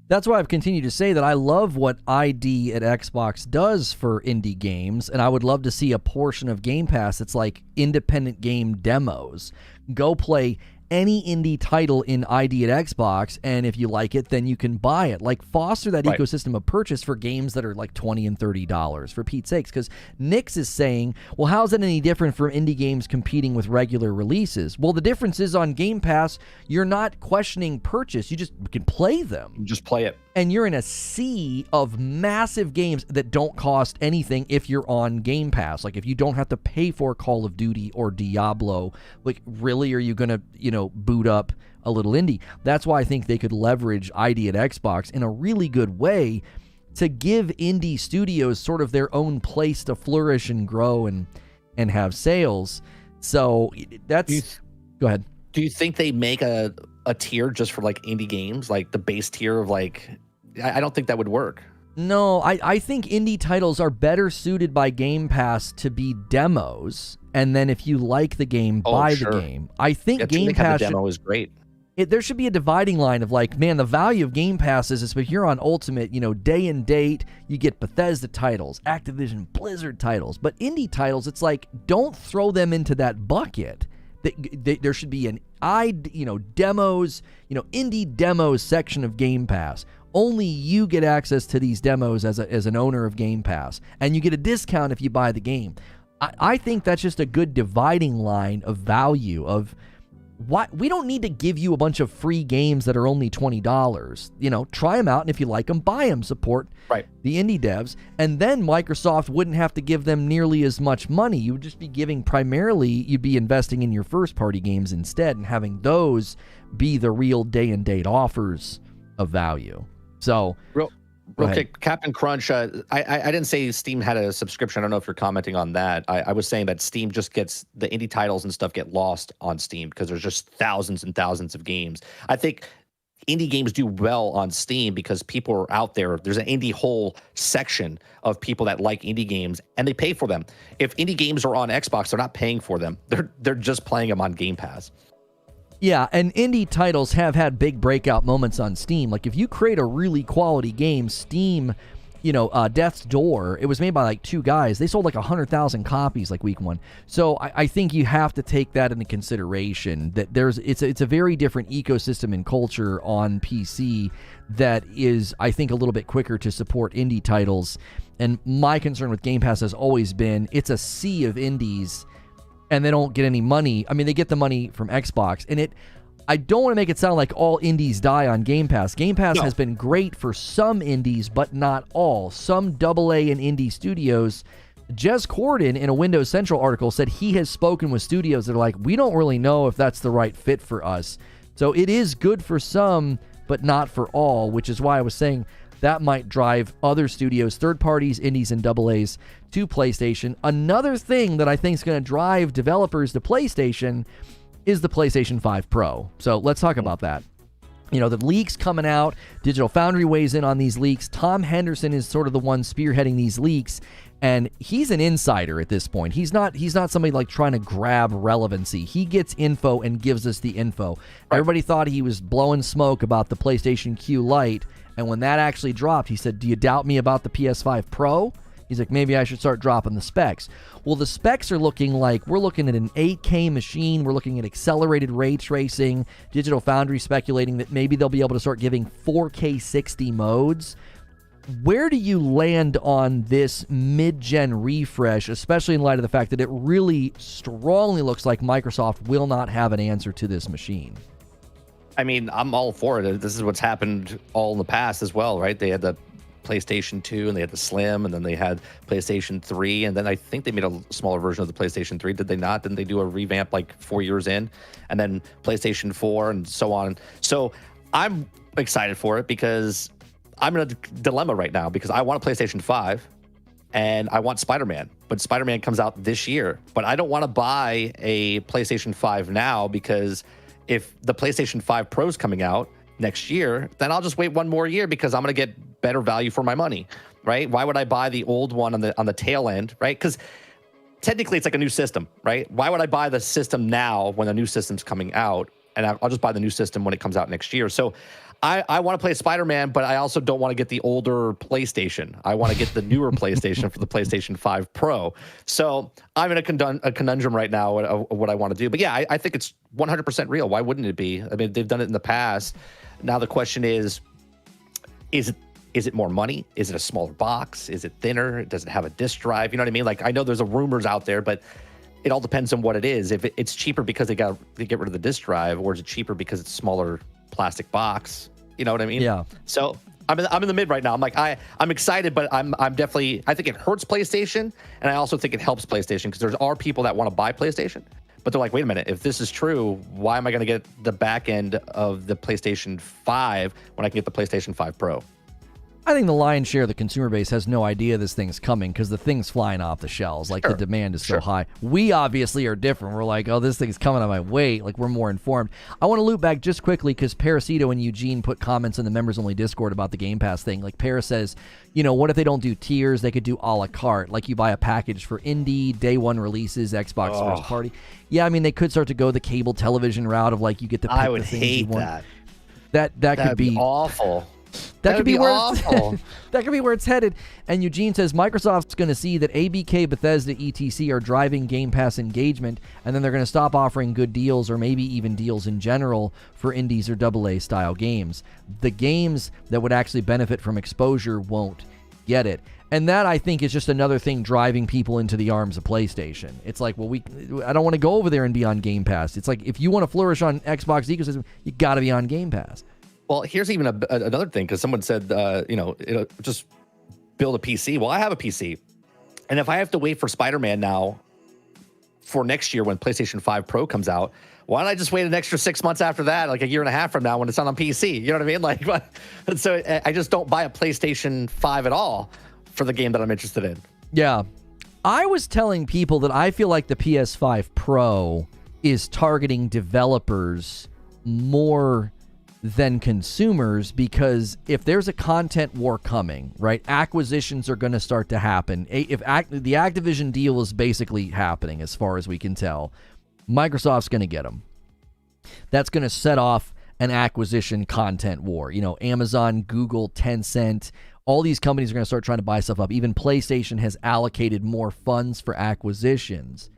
That's why I've continued to say that I love what ID at Xbox does for indie games, and I would love to see a portion of Game Pass that's like independent game demos. Go play any indie title in ID at Xbox, and if you like it, then you can buy it. Like, foster that ecosystem of purchase for games that are like $20 and $30, for Pete's sakes. Because Nix is saying, well, how's that any different from indie games competing with regular releases? Well, the difference is on Game Pass, you're not questioning purchase. You just can play them. You just play it. And you're in a sea of massive games that don't cost anything if you're on Game Pass. Like, if you don't have to pay for Call of Duty or Diablo, like, really are you going to, boot up a little indie? That's why I think they could leverage ID at Xbox in a really good way to give indie studios sort of their own place to flourish and grow and have sales. So that's... Go ahead. Do you think they make a tier just for like indie games, like the base tier of like? I don't think that would work. No, I think indie titles are better suited by Game Pass to be demos, and then if you like the game, buy the game. I think Game Pass demo is great. There should be a dividing line of like, man, the value of Game Pass is if you're on Ultimate, day and date, you get Bethesda titles, Activision, Blizzard titles, but indie titles, it's like, don't throw them into that bucket. There should be an demos, indie demos section of Game Pass. Only you get access to these demos as an owner of Game Pass, and you get a discount if you buy the game. I think that's just a good dividing line of value of what we don't need to give you a bunch of free games that are only $20. Try them out, and if you like them, buy them. Support the indie devs, and then Microsoft wouldn't have to give them nearly as much money. You would just be giving you'd be investing in your first party games instead, and having those be the real day and date offers of value. So real quick, Captain Crunch, I didn't say Steam had a subscription. I don't know if you're commenting on that. I was saying that Steam just gets the indie titles and stuff get lost on Steam because there's just thousands and thousands of games. I think indie games do well on Steam because people are out there. There's an indie whole section of people that like indie games, and they pay for them. If indie games are on Xbox, they're not paying for them. They're just playing them on Game Pass. Yeah, and indie titles have had big breakout moments on Steam. Like, if you create a really quality game, Steam Death's Door, it was made by like 2 guys. They sold like 100,000 copies like week 1. So I think you have to take that into consideration, that it's a very different ecosystem and culture on PC that is, I think, a little bit quicker to support indie titles. And my concern with Game Pass has always been it's a sea of indies and they don't get any money. I mean, they get the money from Xbox, and I don't want to make it sound like all indies die on Game Pass. Game Pass has been great for some indies, but not all. Some AA and indie studios. Jez Corden, in a Windows Central article, said he has spoken with studios that are like, we don't really know if that's the right fit for us. So it is good for some, but not for all, which is why I was saying that might drive other studios, third parties, indies, and AAs to PlayStation. Another thing that I think is going to drive developers to PlayStation is the PlayStation 5 Pro. So let's talk about that. The leaks coming out, Digital Foundry weighs in on these leaks. Tom Henderson is sort of the one spearheading these leaks, and he's an insider at this point. He's not somebody like trying to grab relevancy. He gets info and gives us the info. Everybody thought he was blowing smoke about the PlayStation Q Lite, and when that actually dropped, he said, "Do you doubt me about the PS5 Pro?" He's like, maybe I should start dropping the specs. Well, the specs are looking like we're looking at an 8K machine. We're looking at accelerated ray tracing. Digital Foundry speculating that maybe they'll be able to start giving 4K 60 modes. Where do you land on this mid-gen refresh, especially in light of the fact that it really strongly looks like Microsoft will not have an answer to this machine? I mean, I'm all for it. This is what's happened all in the past as well, right? They had the PlayStation 2 and they had the Slim, and then they had PlayStation 3, and then I think they made a smaller version of the PlayStation 3. Did they not? Didn't they do a revamp like 4 years in? And then PlayStation 4 and so on. So I'm excited for it because I'm in a dilemma right now because I want a PlayStation 5 and I want Spider-Man, but Spider-Man comes out this year. But I don't want to buy a PlayStation 5 now because if the PlayStation 5 Pro is coming out next year, then I'll just wait 1 more year because I'm going to get better value for my money, right? Why would I buy the old one on the tail end, right? Because technically it's like a new system, right? Why would I buy the system now when the new system's coming out? And I'll just buy the new system when it comes out next year. So I want to play Spider-Man, but I also don't want to get the older PlayStation. I want to get the newer PlayStation for the PlayStation 5 Pro. So I'm in a conundrum right now of what I want to do. But yeah, I think it's 100% real. Why wouldn't it be? I mean, they've done it in the past. Now the question is it more money? Is it a smaller box? Is it thinner? Does it have a disk drive? You know what I mean? Like, I know there's rumors out there, but it all depends on what it is. If it's cheaper because they get rid of the disk drive, or is it cheaper because it's a smaller plastic box? You know what I mean? Yeah. So I'm in the mid right now. I'm like, I'm excited, but I'm definitely, I think it hurts PlayStation, and I also think it helps PlayStation because there are people that want to buy PlayStation, but they're like, wait a minute, if this is true, why am I going to get the back end of the PlayStation 5 when I can get the PlayStation 5 Pro? I think the lion's share of the consumer base has no idea this thing's coming because the thing's flying off the shelves. Like, the demand is so high. We obviously are different. We're like, oh, this thing's coming on my way. Like, we're more informed. I want to loop back just quickly because Parasito and Eugene put comments in the members-only Discord about the Game Pass thing. Like, Paris says, what if they don't do tiers? They could do a la carte. Like, you buy a package for indie, day one releases, Xbox first party. Yeah, I mean, they could start to go the cable television route of, like, you get to pick I would the things you hate want. that. That could be awful. That could be where awful. That could be where it's headed. And Eugene says Microsoft's going to see that ABK, Bethesda, etc. are driving Game Pass engagement, and then they're going to stop offering good deals or maybe even deals in general for indies or AA style games. The games that would actually benefit from exposure won't get it. And that, I think, is just another thing driving people into the arms of PlayStation. It's like, well, I don't want to go over there and be on Game Pass. It's like, if you want to flourish on Xbox ecosystem, you got to be on Game Pass. Well, here's even another thing, because someone said, just build a PC. Well, I have a PC. And if I have to wait for Spider-Man now for next year when PlayStation 5 Pro comes out, why don't I just wait an extra 6 months after that, like a year and a half from now when it's on PC? You know what I mean? Like, so I just don't buy a PlayStation 5 at all for the game that I'm interested in. Yeah. I was telling people that I feel like the PS5 Pro is targeting developers more than consumers, because if there's a content war coming, right, acquisitions are going to start to happen. If the Activision deal is basically happening, as far as we can tell, Microsoft's going to get them. That's going to set off an acquisition content war. Amazon, Google, Tencent, All these companies are going to start trying to buy stuff up. Even PlayStation has allocated more funds for acquisitions.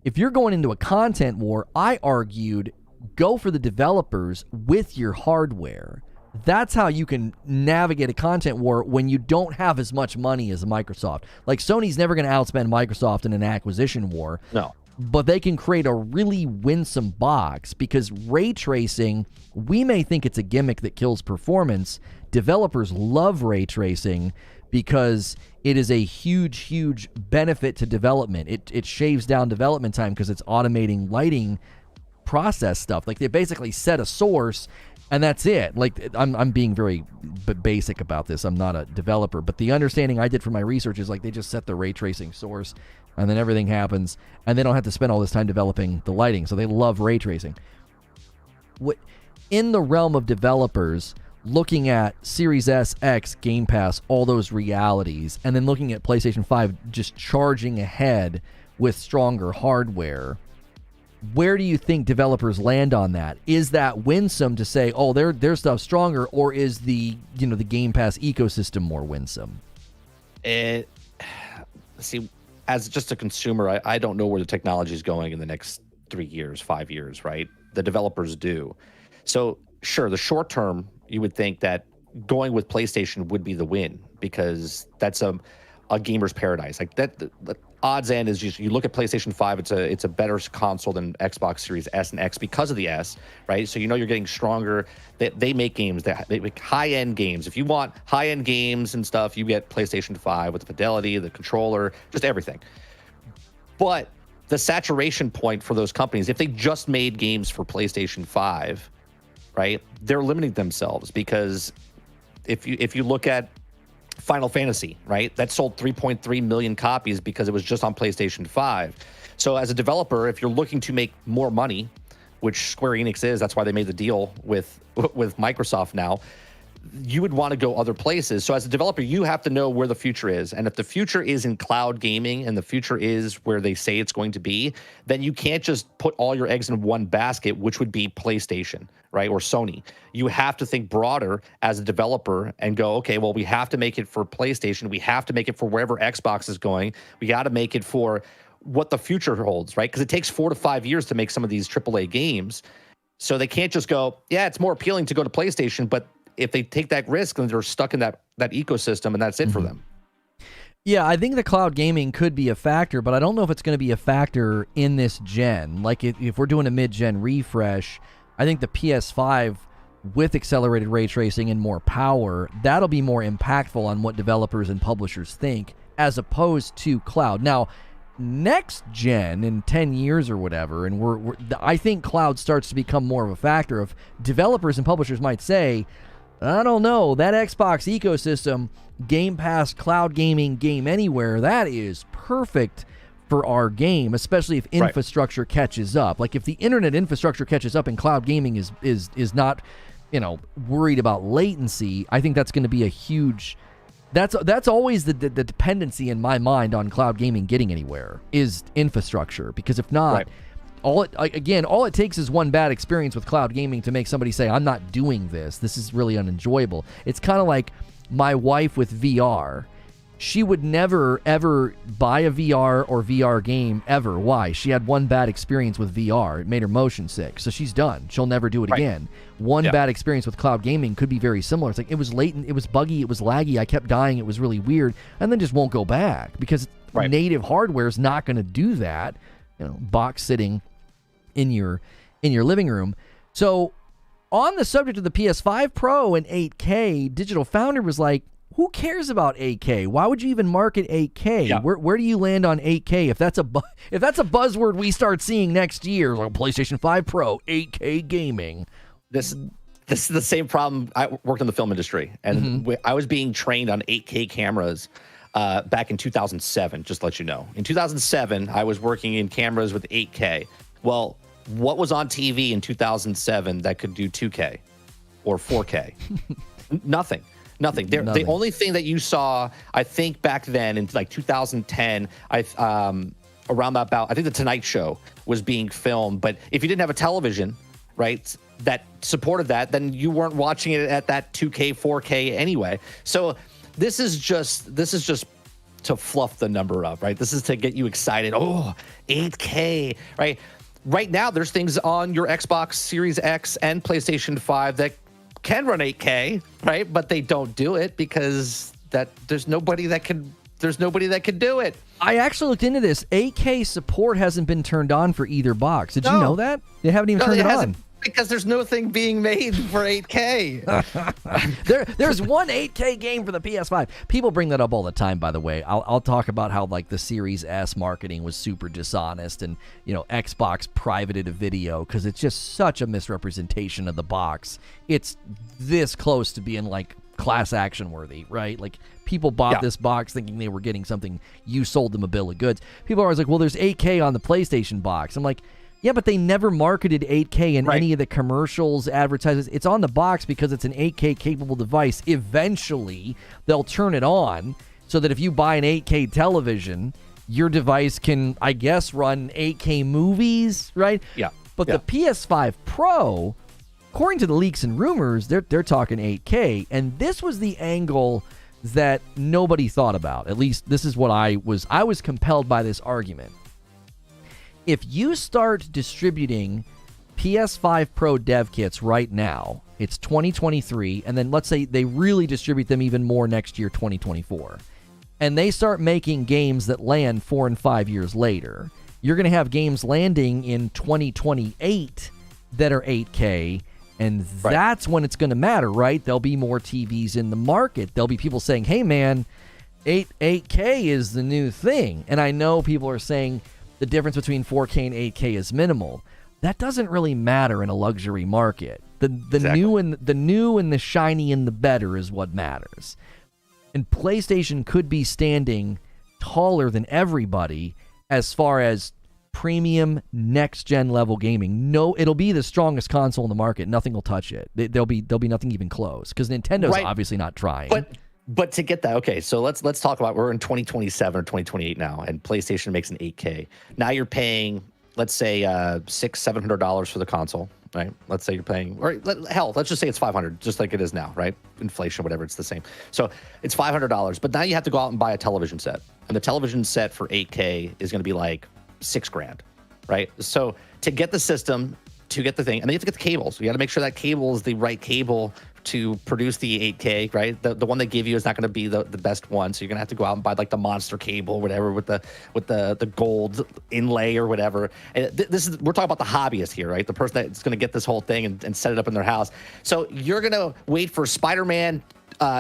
If you're going into a content war, I argued go for the developers with your hardware. That's how you can navigate a content war when you don't have as much money as Microsoft. Like, Sony's never going to outspend Microsoft in an acquisition war. No. But they can create a really winsome box because ray tracing, we may think it's a gimmick that kills performance. Developers love ray tracing because it is a huge, huge benefit to development. It shaves down development time because it's automating lighting process stuff. Like, they basically set a source and that's it. Like, I'm being very basic about this. I'm not a developer, but the understanding I did for my research is like they just set the ray tracing source and then everything happens and they don't have to spend all this time developing the lighting. So they love ray tracing. In the realm of developers, looking at Series S, X, Game Pass, all those realities, and then looking at PlayStation 5 just charging ahead with stronger hardware, where do you think developers land on that? Is that winsome to say, oh, their stuff's stronger, or is the Game Pass ecosystem more winsome? See, as just a consumer, I don't know where the technology is going in the next 3 years, 5 years, right? The developers do. So sure, the short term, you would think that going with PlayStation would be the win because that's a gamer's paradise. Like that, the odds end is just you look at PlayStation 5, it's a better console than Xbox Series S and X because of the S, right? So you're getting stronger. They make games, they make high-end games. If you want high-end games and stuff, you get PlayStation 5 with the fidelity, the controller, just everything. But the saturation point for those companies, if they just made games for PlayStation 5, right, they're limiting themselves because if you look at Final Fantasy, right, that sold 3.3 million copies because it was just on PlayStation 5. So as a developer, if you're looking to make more money, which Square Enix is, that's why they made the deal with Microsoft now, you would want to go other places. So as a developer, you have to know where the future is. And if the future is in cloud gaming and the future is where they say it's going to be, then you can't just put all your eggs in one basket, which would be PlayStation, right, or Sony. You have to think broader as a developer and go, okay, well, we have to make it for PlayStation. We have to make it for wherever Xbox is going. We got to make it for what the future holds, right? Because it takes 4 to 5 years to make some of these AAA games. So they can't just go, yeah, it's more appealing to go to PlayStation, but if they take that risk, then they're stuck in that ecosystem, and that's it for them. Yeah, I think the cloud gaming could be a factor, but I don't know if it's going to be a factor in this gen. Like, if we're doing a mid-gen refresh, I think the PS5 with accelerated ray tracing and more power, that'll be more impactful on what developers and publishers think, as opposed to cloud. Now, next gen in 10 years or whatever, and I think cloud starts to become more of a factor of developers and publishers might say, I don't know, that Xbox ecosystem, Game Pass, cloud gaming, game anywhere, that is perfect for our game, especially if infrastructure catches up. Like, if the internet infrastructure catches up and cloud gaming is not, worried about latency, I think that's going to be a huge... That's always the dependency in my mind on cloud gaming getting anywhere is infrastructure, because if not... All it takes is one bad experience with cloud gaming to make somebody say, I'm not doing this. This is really unenjoyable. It's kind of like my wife with VR. She would never, ever buy a VR or VR game, ever. Why? She had one bad experience with VR. It made her motion sick. So she's done. She'll never do it again. One bad experience with cloud gaming could be very similar. It's like, it was latent, it was buggy, it was laggy, I kept dying, it was really weird, and then just won't go back because native hardware is not going to do that. Box sitting in your living room. So on the subject of the PS5 Pro and 8K, Digital Foundry was like, who cares about 8K? Why would you even market 8K? Yeah. Where do you land on 8K? If that's a buzzword we start seeing next year, like PlayStation 5 Pro, 8K gaming. This is the same problem. I worked in the film industry, and I was being trained on 8K cameras back in 2007, just to let you know. In 2007, I was working in cameras with 8K. Well, what was on TV in 2007 that could do 2K or 4K? Nothing. The only thing that you saw, I think back then in like 2010, around that about, I think the Tonight Show was being filmed. But if you didn't have a television, right, that supported that, then you weren't watching it at that 2K, 4K anyway. So this is just to fluff the number up, right? This is to get you excited. Oh, 8K, right? Right now, there's things on your Xbox Series X and PlayStation 5 that can run 8K, right? But they don't do it because there's nobody that can do it. I actually looked into this. 8K support hasn't been turned on for either box. Did you know that? They haven't even turned it on. Because there's nothing being made for 8K. There's one 8K game for the PS5. People bring that up all the time, by the way. I'll talk about how like the Series S marketing was super dishonest and, Xbox privated a video because it's just such a misrepresentation of the box. It's this close to being like class action worthy, right? Like people bought this box thinking they were getting something. You sold them a bill of goods. People are always like, well, there's 8K on the PlayStation box. I'm like, yeah, but they never marketed 8K in any of the commercials, advertisements. It's on the box because it's an 8K capable device. Eventually, they'll turn it on so that if you buy an 8K television, your device can, I guess, run 8K movies, right? Yeah. But the PS5 Pro, according to the leaks and rumors, they're talking 8K, and this was the angle that nobody thought about. At least this is what I was compelled by this argument. If you start distributing PS5 Pro dev kits right now, it's 2023, and then let's say they really distribute them even more next year, 2024, and they start making games that land 4 and 5 years later, you're going to have games landing in 2028 that are 8K, and that's when it's going to matter, right? There'll be more TVs in the market. There'll be people saying, hey, man, 8K is the new thing. And I know people are saying the difference between 4K and 8K is minimal. That doesn't really matter in a luxury market. The new and the shiny and the better is what matters. And PlayStation could be standing taller than everybody as far as premium next-gen level gaming. No, it'll be the strongest console in the market. Nothing will touch it. There'll be nothing even close because Nintendo's obviously not trying. But to get that, okay, so let's talk about, we're in 2027 or 2028 now, and PlayStation makes an 8K. Now you're paying, let's say, $600-$700 for the console, right? Let's say you're paying, or let's just say it's $500, just like it is now, right? Inflation, whatever, it's the same. So it's $500, but now you have to go out and buy a television set, and the television set for 8K is going to be like $6,000, right? So to get the system, to get the thing, and then you have to get the cables. You got to make sure that cable is the right cable to produce the 8K, right? The one they give you is not going to be the best one, so you're going to have to go out and buy like the monster cable, whatever, with the gold inlay or whatever. And we're talking about the hobbyist here, right? The person that's going to get this whole thing and set it up in their house. So you're going to wait for Spider-Man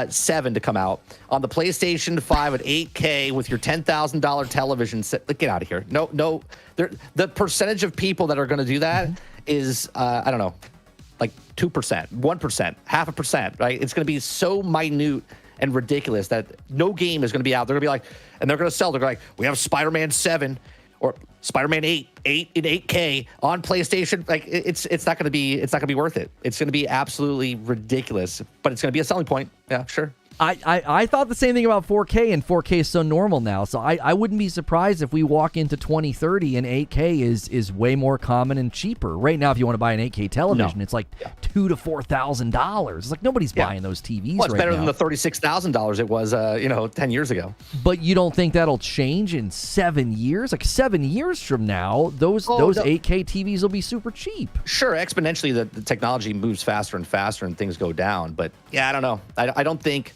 7 to come out on the PlayStation 5 at 8K with your $10,000 television set. Get out of here. No. The percentage of people that are going to do that is, I don't know, like 2%, 1%, 0.5%, right? It's going to be so minute and ridiculous that no game is going to be out. They're going to be like, and they're going to sell. They're like, we have Spider-Man 7 or Spider-Man 8 in 8K on PlayStation. Like it's not going to be worth it. It's going to be absolutely ridiculous, but it's going to be a selling point. Yeah, sure. I thought the same thing about 4K, and 4K is so normal now. So I wouldn't be surprised if we walk into 2030 and 8K is way more common and cheaper. Right now, if you want to buy an 8K television, it's like $2,000 to $4,000. It's like nobody's buying those TVs. Well, it's better than the $36,000 it was 10 years ago. But you don't think that'll change in 7 years? Like 7 years from now, those 8K TVs will be super cheap. Sure, exponentially the technology moves faster and faster and things go down. But yeah, I don't know. I don't think.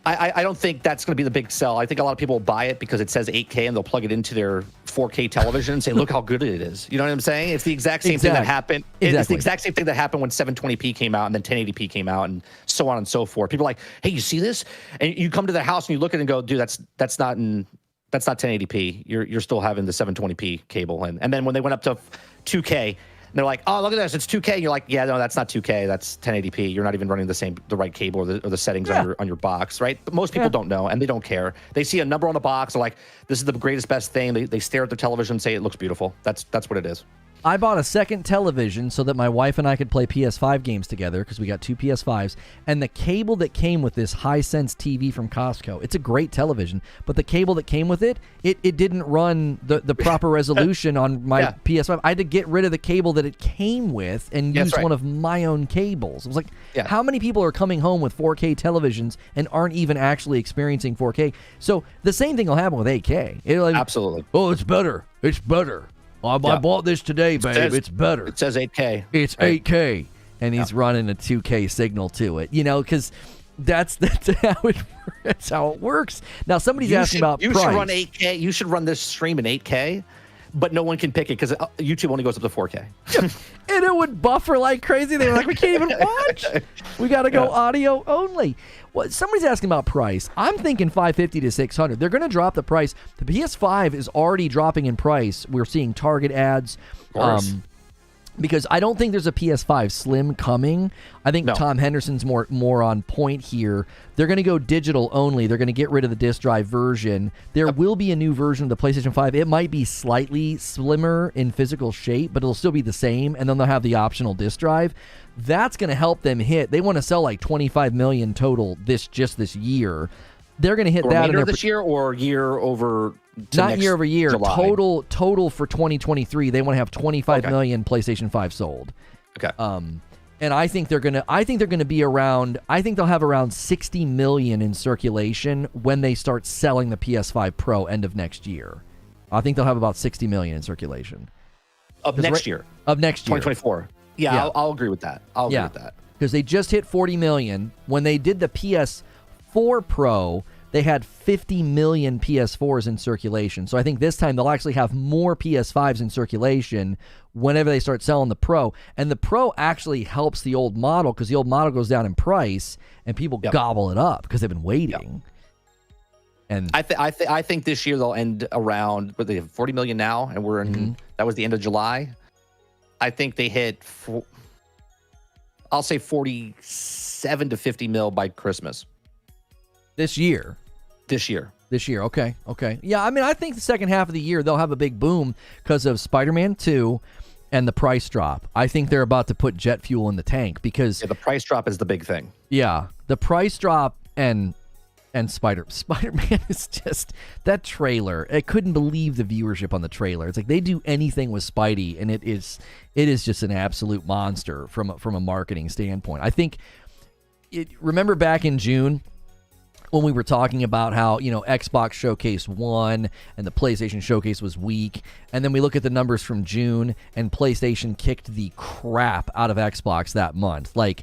I don't think that's going to be the big sell. I think a lot of people will buy it because it says 8K and they'll plug it into their 4K television and say, look how good it is. You know what I'm saying? It's the exact same thing that happened. It's the exact same thing that happened when 720p came out and then 1080p came out and so on and so forth. People are like, hey, you see this? And you come to the house and you look at it and go, dude, that's not 1080p. You're still having the 720p cable. And then when they went up to 2K, they're like, oh, look at this, it's 2K. And you're like, yeah, no, that's not 2K. That's 1080p. You're not even running the right cable or the settings on your box, right? But most people don't know, and they don't care. They see a number on the box. They're like, this is the greatest, best thing. They stare at the television and say it looks beautiful. That's what it is. I bought a second television so that my wife and I could play PS5 games together because we got 2 PS5s. And the cable that came with this Hisense TV from Costco, it's a great television, but the cable that came with it didn't run the proper resolution on my PS5. I had to get rid of the cable that it came with and use one of my own cables. I was like, how many people are coming home with 4K televisions and aren't even actually experiencing 4K? So the same thing will happen with 8K. Absolutely. Oh, it's better. It's better. I bought this today, babe. It's better. It says 8K. It's 8K. And he's running a 2K signal to it, because that's how it works. Now, somebody's asking about price. You should run 8K. You should run this stream in 8K, but no one can pick it because YouTube only goes up to 4K. And it would buffer like crazy. They were like, we can't even watch. We got to go audio only. Well, somebody's asking about price. I'm thinking $550 to $600. They're going to drop the price. The PS5 is already dropping in price. We're seeing Target ads. Because I don't think there's a PS5 Slim coming. I think Tom Henderson's more on point here. They're going to go digital only. They're going to get rid of the disc drive version. There will be a new version of the PlayStation 5. It might be slightly slimmer in physical shape, but it'll still be the same, and then they'll have the optional disc drive. That's going to help them hit. They want to sell like 25 million total this year. They're going to hit that in this year or year over. Not year over year. July. Total for 2023. They want to have 25 million PlayStation 5 sold. Okay. And I think they're gonna be around. I think they'll have around 60 million in circulation when they start selling the PS5 Pro end of next year. I think they'll have about 60 million in circulation. Of next year. 2024. Yeah. I'll agree with that. I'll agree with that. Because they just hit 40 million. When they did the PS4 Pro, they had 50 million PS4s in circulation. So I think this time they'll actually have more PS5s in circulation whenever they start selling the Pro. And the Pro actually helps the old model because the old model goes down in price and people gobble it up because they've been waiting. And I think this year they'll end around, but they have 40 million now, and we're in, that was the end of July. I think they hit, I'll say 47 to 50 mil by Christmas. This year. Okay. Yeah, I mean, I think the second half of the year they'll have a big boom because of Spider-Man 2 and the price drop. I think they're about to put jet fuel in the tank because the price drop is the big thing. Yeah, the price drop and Spider-Man is just that trailer. I couldn't believe the viewership on the trailer. It's like they do anything with Spidey, and it is just an absolute monster from a marketing standpoint. I think remember back in June when we were talking about how, Xbox Showcase won and the PlayStation Showcase was weak, and then we look at the numbers from June and PlayStation kicked the crap out of Xbox that month. Like,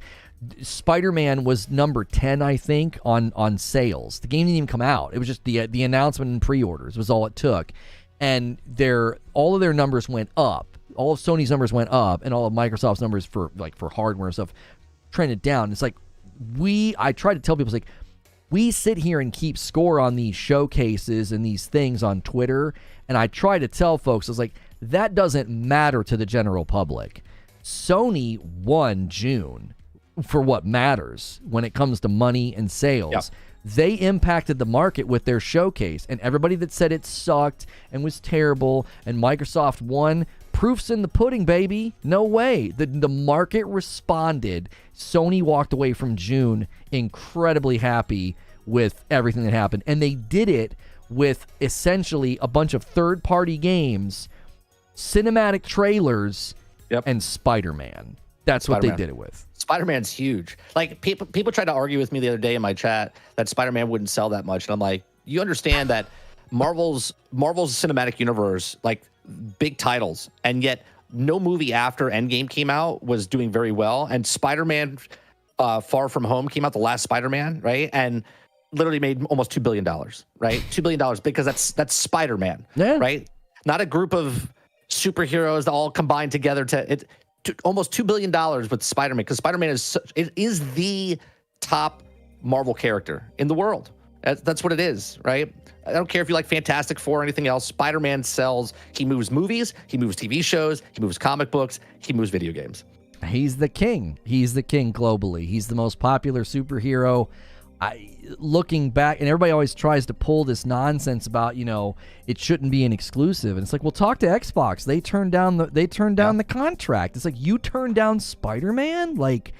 Spider-Man was number 10, I think, on sales. The game didn't even come out. It was just the announcement and pre-orders was all it took. And all of their numbers went up. All of Sony's numbers went up, and all of Microsoft's numbers for hardware and stuff trended down. It's like I try to tell people, it's like, we sit here and keep score on these showcases and these things on Twitter, and I try to tell folks, it's like, that doesn't matter to the general public. Sony won June for what matters when it comes to money and sales. Yep. They impacted the market with their showcase, and everybody that said it sucked and was terrible and Microsoft won, proof's in the pudding, baby. No way. The market responded. Sony walked away from June incredibly happy with everything that happened, and they did it with essentially a bunch of third-party games, cinematic trailers, and Spider-Man. That's what they did it with. Spider-Man's huge. Like, people tried to argue with me the other day in my chat that Spider-Man wouldn't sell that much, and I'm like, you understand that Marvel's cinematic universe, like, big titles, and yet no movie after Endgame came out was doing very well, and Spider-Man Far From Home came out, the last Spider-Man, right, and literally made almost $2 billion, right? $2 billion, because that's Spider-Man, right? Not a group of superheroes that all combined together to almost $2 billion with Spider-Man, because Spider-Man is the top Marvel character in the world. That's what it is, right? I don't care if you like Fantastic Four or anything else. Spider-Man sells. He moves movies. He moves TV shows. He moves comic books. He moves video games. He's the king. He's the king globally. He's the most popular superhero looking back, and everybody always tries to pull this nonsense about, it shouldn't be an exclusive, and it's like, well, talk to Xbox. They turned down the contract. It's like, you turned down Spider-Man? Like,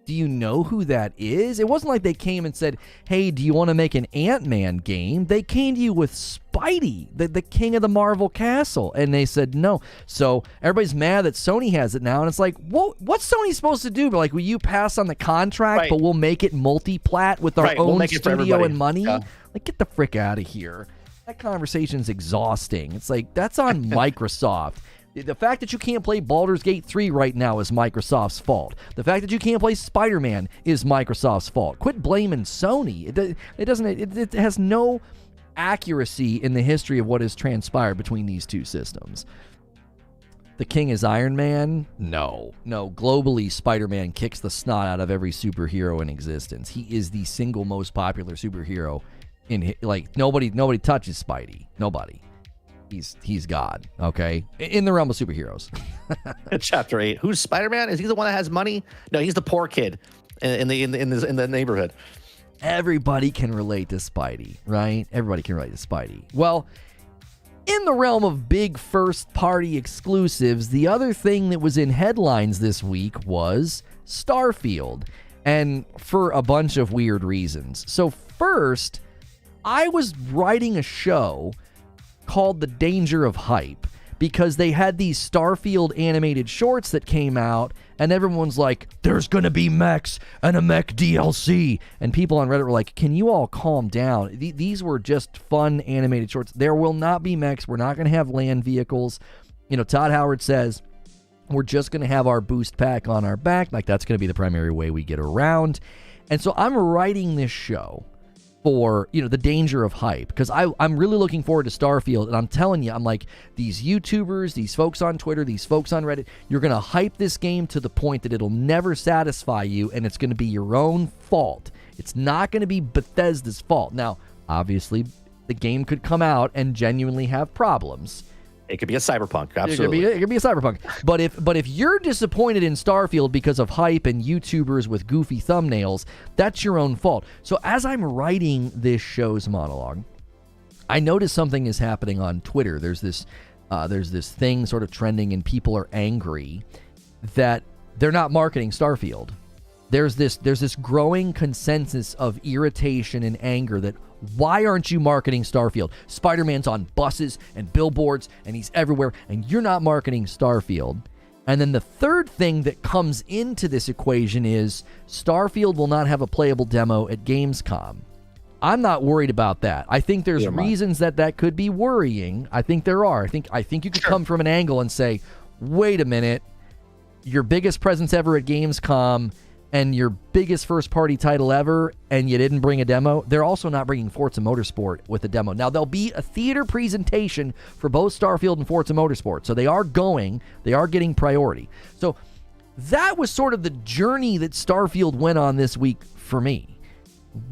do you know who that is? It wasn't like they came and said, hey, do you want to make an Ant-Man game? They came to you with Spidey, the king of the Marvel castle, and they said no. So everybody's mad that Sony has it now, and it's like, what's Sony supposed to do? But like, will you pass on the contract, but we'll make it multi-plat with our own studio and money? Yeah. Like, get the frick out of here. That conversation's exhausting. It's like, that's on Microsoft. The fact that you can't play Baldur's Gate 3 right now is Microsoft's fault. The fact that you can't play Spider-Man is Microsoft's fault. Quit blaming Sony. It has no accuracy in the history of what has transpired between these two systems. The king is Iron Man? No. Globally, Spider-Man kicks the snot out of every superhero in existence. He is the single most popular superhero nobody touches Spidey. Nobody. He's God, okay? In the realm of superheroes. Chapter 8. Who's Spider-Man? Is he the one that has money? No, he's the poor kid in the neighborhood. Everybody can relate to Spidey, right? Everybody can relate to Spidey. Well, in the realm of big first-party exclusives, the other thing that was in headlines this week was Starfield, and for a bunch of weird reasons. So first, I was writing a show called The Danger of Hype, because they had these Starfield animated shorts that came out, and everyone's like, there's gonna be mechs and a mech DLC, and people on Reddit were like, can you all calm down? These were just fun animated shorts. There will not be mechs. We're not gonna have land vehicles. Todd Howard says we're just gonna have our boost pack on our back, like that's gonna be the primary way we get around. And so I'm writing this show for, the danger of hype, because I'm really looking forward to Starfield, and I'm telling you, I'm like, these YouTubers, these folks on Twitter, these folks on Reddit, you're going to hype this game to the point that it'll never satisfy you, and it's going to be your own fault. It's not going to be Bethesda's fault. Now, obviously, the game could come out and genuinely have problems. It could be a Cyberpunk, absolutely. It could be a Cyberpunk. But if you're disappointed in Starfield because of hype and YouTubers with goofy thumbnails, that's your own fault. So as I'm writing this show's monologue, I notice something is happening on Twitter. There's this thing sort of trending, and people are angry that they're not marketing Starfield. There's this growing consensus of irritation and anger that, why aren't you marketing Starfield? Spider-Man's on buses and billboards, and he's everywhere, and you're not marketing Starfield. And then the third thing that comes into this equation is Starfield will not have a playable demo at Gamescom. I'm not worried about that. I think there's reasons that could be worrying. I think there are. I think you could come from an angle and say, wait a minute, your biggest presence ever at Gamescom and your biggest first-party title ever, and you didn't bring a demo. They're also not bringing Forza Motorsport with a demo. Now, there'll be a theater presentation for both Starfield and Forza Motorsport, so they are getting priority. So that was sort of the journey that Starfield went on this week for me.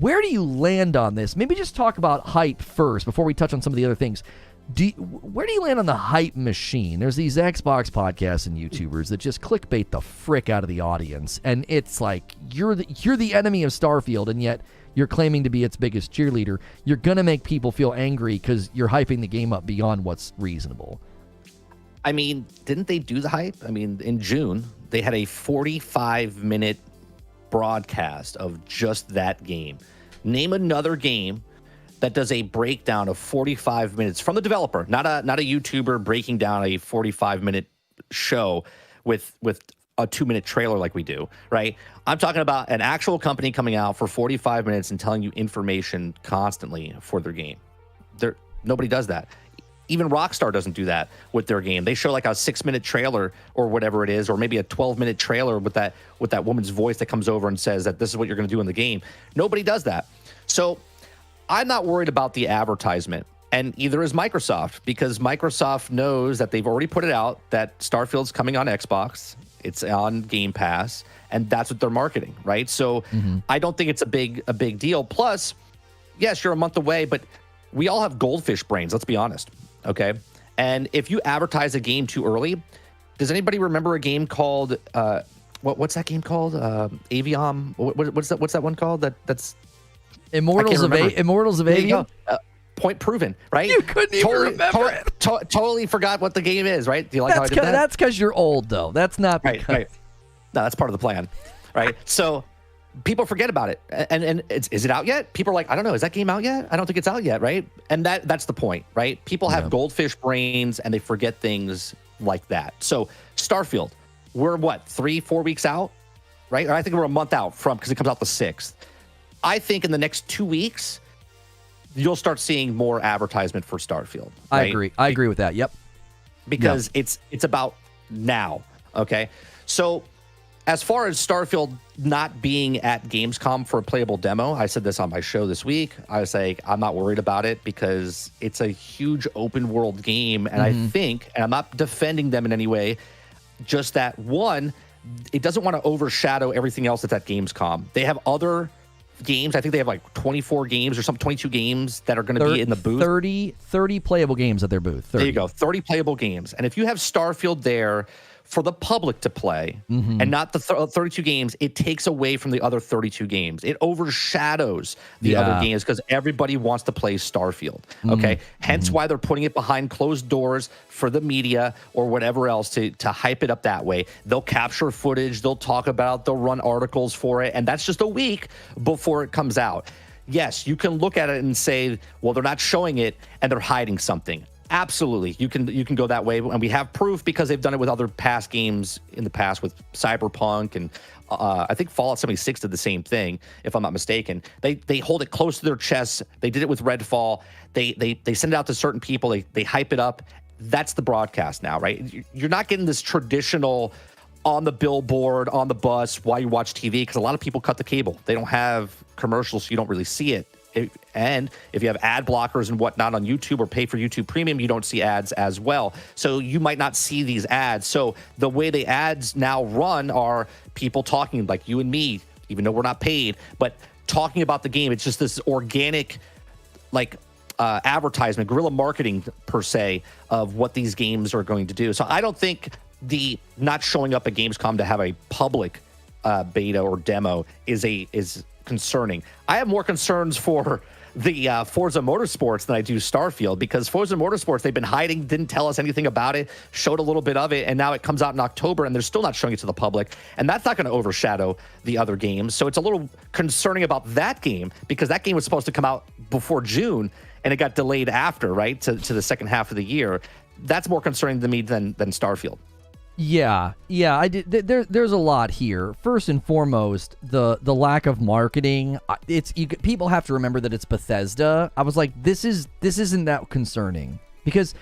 Where do you land on this? Maybe just talk about hype first before we touch on some of the other things. Where do you land on the hype machine? There's these Xbox podcasts and YouTubers that just clickbait the frick out of the audience, and it's like, you're the enemy of Starfield, and yet you're claiming to be its biggest cheerleader. You're gonna make people feel angry because you're hyping the game up beyond what's reasonable. I mean, didn't they do the hype? I mean, in June they had a 45-minute broadcast of just that game. Name another game that does a breakdown of 45 minutes from the developer, not a YouTuber breaking down a 45-minute show with a 2-minute trailer like we do, right? I'm talking about an actual company coming out for 45 minutes and telling you information constantly for their game. Nobody does that. Even Rockstar doesn't do that with their game. They show like a 6-minute trailer or whatever it is, or maybe a 12-minute trailer with that woman's voice that comes over and says that this is what you're going to do in the game. Nobody does that. So I'm not worried about the advertisement, and either is Microsoft, because Microsoft knows that they've already put it out that Starfield's coming on Xbox, it's on Game Pass, and that's what they're marketing, right? So I don't think it's a big deal. Plus, yes, you're a month away, but we all have goldfish brains, let's be honest, okay? And if you advertise a game too early, does anybody remember a game called what's that game called? Aviom? What's that one called? That's Immortals of Avium. Point proven, right? You couldn't even remember it. Totally forgot what the game is, right? Do you like how I did that? That's because you're old, though. That's not because... Right. No, that's part of the plan, right? So people forget about it, and is it out yet? People are like, I don't know, is that game out yet? I don't think it's out yet, right? And that's the point, right? People have goldfish brains, and they forget things like that. So Starfield, we're what, 3-4 weeks out, right? Or I think we're a month out from, because it comes out the 6th. I think in the next 2 weeks, you'll start seeing more advertisement for Starfield. Right? I agree with that. Yep. Because it's about now. Okay. So as far as Starfield not being at Gamescom for a playable demo, I said this on my show this week. I was like, I'm not worried about it because it's a huge open world game. And I think, and I'm not defending them in any way, just that one, it doesn't want to overshadow everything else that's at Gamescom. They have other games. I think they have like 24 games or something, 22 games that are going to be in the booth. 30 playable games at their booth. 30. There you go. 30 playable games. And if you have Starfield there for the public to play and not the 32 games, it takes away from the other 32 games. It overshadows the other games because everybody wants to play Starfield. Okay. Hence why they're putting it behind closed doors for the media or whatever else to hype it up that way. They'll capture footage. They'll talk about, they'll run articles for it. And that's just a week before it comes out. Yes, you can look at it and say, well, they're not showing it and they're hiding something. Absolutely, you can go that way, and we have proof because they've done it with other past games in the past with Cyberpunk and I think Fallout 76 did the same thing, if I'm not mistaken. They hold it close to their chests. They did it with Redfall. They send it out to certain people. They hype it up. That's the broadcast now, right? You're not getting this traditional on the billboard, on the bus while you watch TV because a lot of people cut the cable. They don't have commercials, so you don't really see it. And if you have ad blockers and whatnot on YouTube or pay for YouTube Premium, you don't see ads as well. So you might not see these ads. So the way the ads now run are people talking like you and me, even though we're not paid, but talking about the game. It's just this organic, like advertisement, guerrilla marketing per se, of what these games are going to do. So I don't think the not showing up at Gamescom to have a public beta or demo is concerning. I have more concerns for the Forza Motorsports than I do Starfield, because Forza Motorsports, they've been hiding, didn't tell us anything about it, showed a little bit of it, and now it comes out in October and they're still not showing it to the public, and that's not going to overshadow the other games. So it's a little concerning about that game, because that game was supposed to come out before June and it got delayed after, right, to the second half of the year. That's more concerning to me than Starfield. Yeah, I did. There's a lot here. First and foremost, the lack of marketing. People have to remember that it's Bethesda. I was like, this isn't that concerning, because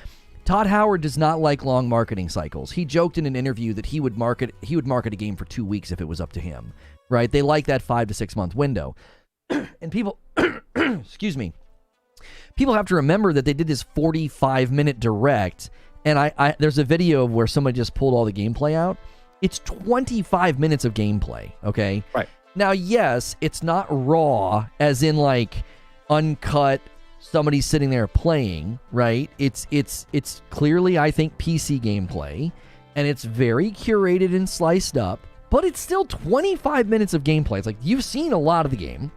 Todd Howard does not like long marketing cycles. He joked in an interview that he would market a game for 2 weeks if it was up to him. Right? They like that 5 to 6 month window, and people, excuse me, people have to remember that they did this 45-minute direct. And I there's a video where somebody just pulled all the gameplay out. It's 25 minutes of gameplay, okay? Right. Now, yes, it's not raw, as in, like, uncut, somebody sitting there playing, right? It's clearly, I think, PC gameplay, and it's very curated and sliced up, but it's still 25 minutes of gameplay. It's like, you've seen a lot of the game,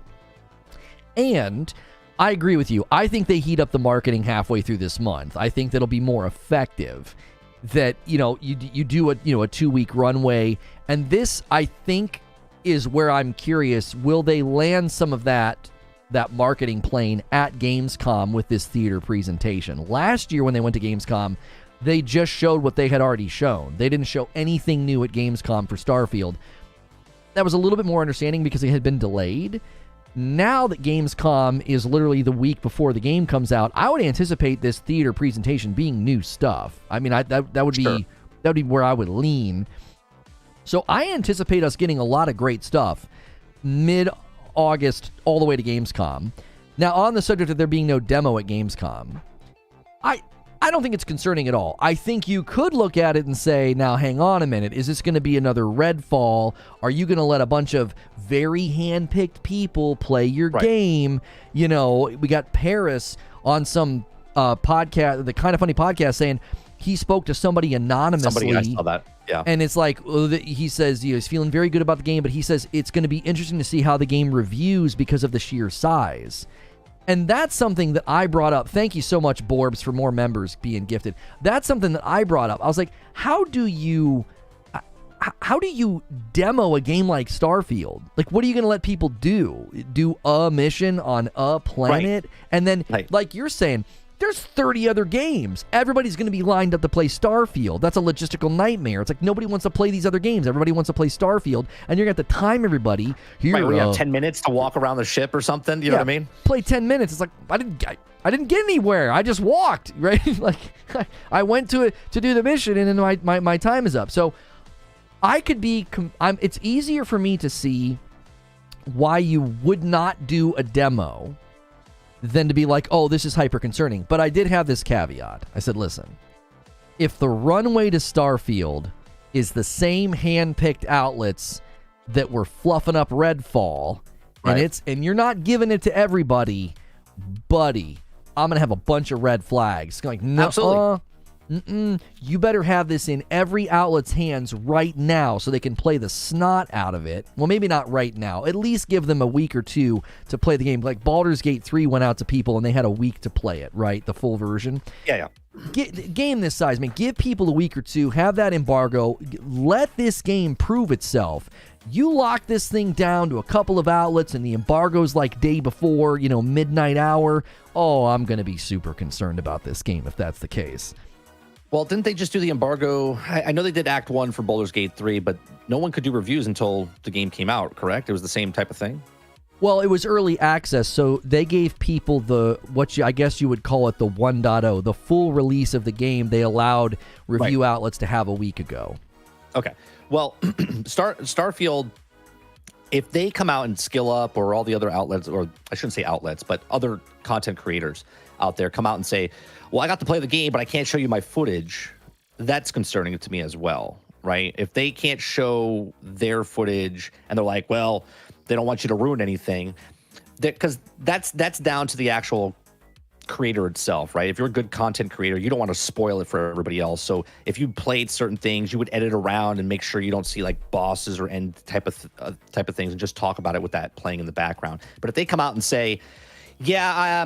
and I agree with you. I think they heat up the marketing halfway through this month. I think that'll be more effective. That, you do a 2-week runway, and this, I think, is where I'm curious. Will they land some of that marketing plane at Gamescom with this theater presentation? Last year when they went to Gamescom, they just showed what they had already shown. They didn't show anything new at Gamescom for Starfield. That was a little bit more understanding because it had been delayed. Now that Gamescom is literally the week before the game comes out, I would anticipate this theater presentation being new stuff. I mean, that would be where I would lean. So I anticipate us getting a lot of great stuff mid-August all the way to Gamescom. Now, on the subject of there being no demo at Gamescom, I don't think it's concerning at all. I think you could look at it and say, now, hang on a minute. Is this going to be another Redfall? Are you going to let a bunch of very hand-picked people play your game? We got Paris on some podcast, the Kind of Funny podcast, saying, he spoke to somebody anonymously. Somebody, I saw that. Yeah. And it's like, he says he's feeling very good about the game, but he says it's going to be interesting to see how the game reviews because of the sheer size. And that's something that I brought up. Thank you so much, Borbs, for more members being gifted. That's something that I brought up. I was like, how do you demo a game like Starfield? Like, what are you going to let people do? Do a mission on a planet? Right. And then, like you're saying, there's 30 other games. Everybody's going to be lined up to play Starfield. That's a logistical nightmare. It's like nobody wants to play these other games. Everybody wants to play Starfield, and you're going to have to time everybody. Here, right, we have 10 minutes to walk around the ship or something. You know what I mean? Play 10 minutes. It's like, I didn't get anywhere. I just walked, right? Like, I went to do the mission, and then my time is up. So I could be... it's easier for me to see why you would not do a demo than to be like, oh, this is hyper concerning. But I did have this caveat. I said, listen, if the runway to Starfield is the same hand-picked outlets that were fluffing up Redfall, right, and you're not giving it to everybody, buddy, I'm gonna have a bunch of red flags. Like, no, absolutely. You better have this in every outlet's hands right now so they can play the snot out of it. Well, maybe not right now. At least give them a week or two to play the game. Like Baldur's Gate 3 went out to people and they had a week to play it, right? The full version. Yeah. Game this size, man. Give people a week or two. Have that embargo. Let this game prove itself. You lock this thing down to a couple of outlets and the embargo's like day before, midnight hour. Oh, I'm going to be super concerned about this game if that's the case. Well, didn't they just do the embargo? I know they did Act 1 for Baldur's Gate 3, but no one could do reviews until the game came out, correct? It was the same type of thing? Well, it was early access, so they gave people I guess you would call it the 1.0, the full release of the game they allowed review outlets to have a week ago. Okay. Well, Starfield, if they come out and Skill Up or all the other outlets, or I shouldn't say outlets, but other content creators out there come out and say, well, I got to play the game, but I can't show you my footage, that's concerning to me as well, right? If they can't show their footage and they're like, well, they don't want you to ruin anything, because that's down to the actual creator itself, right? If you're a good content creator, you don't want to spoil it for everybody else. So if you played certain things, you would edit around and make sure you don't see like bosses or end type of things and just talk about it with that playing in the background. But if they come out and say, yeah,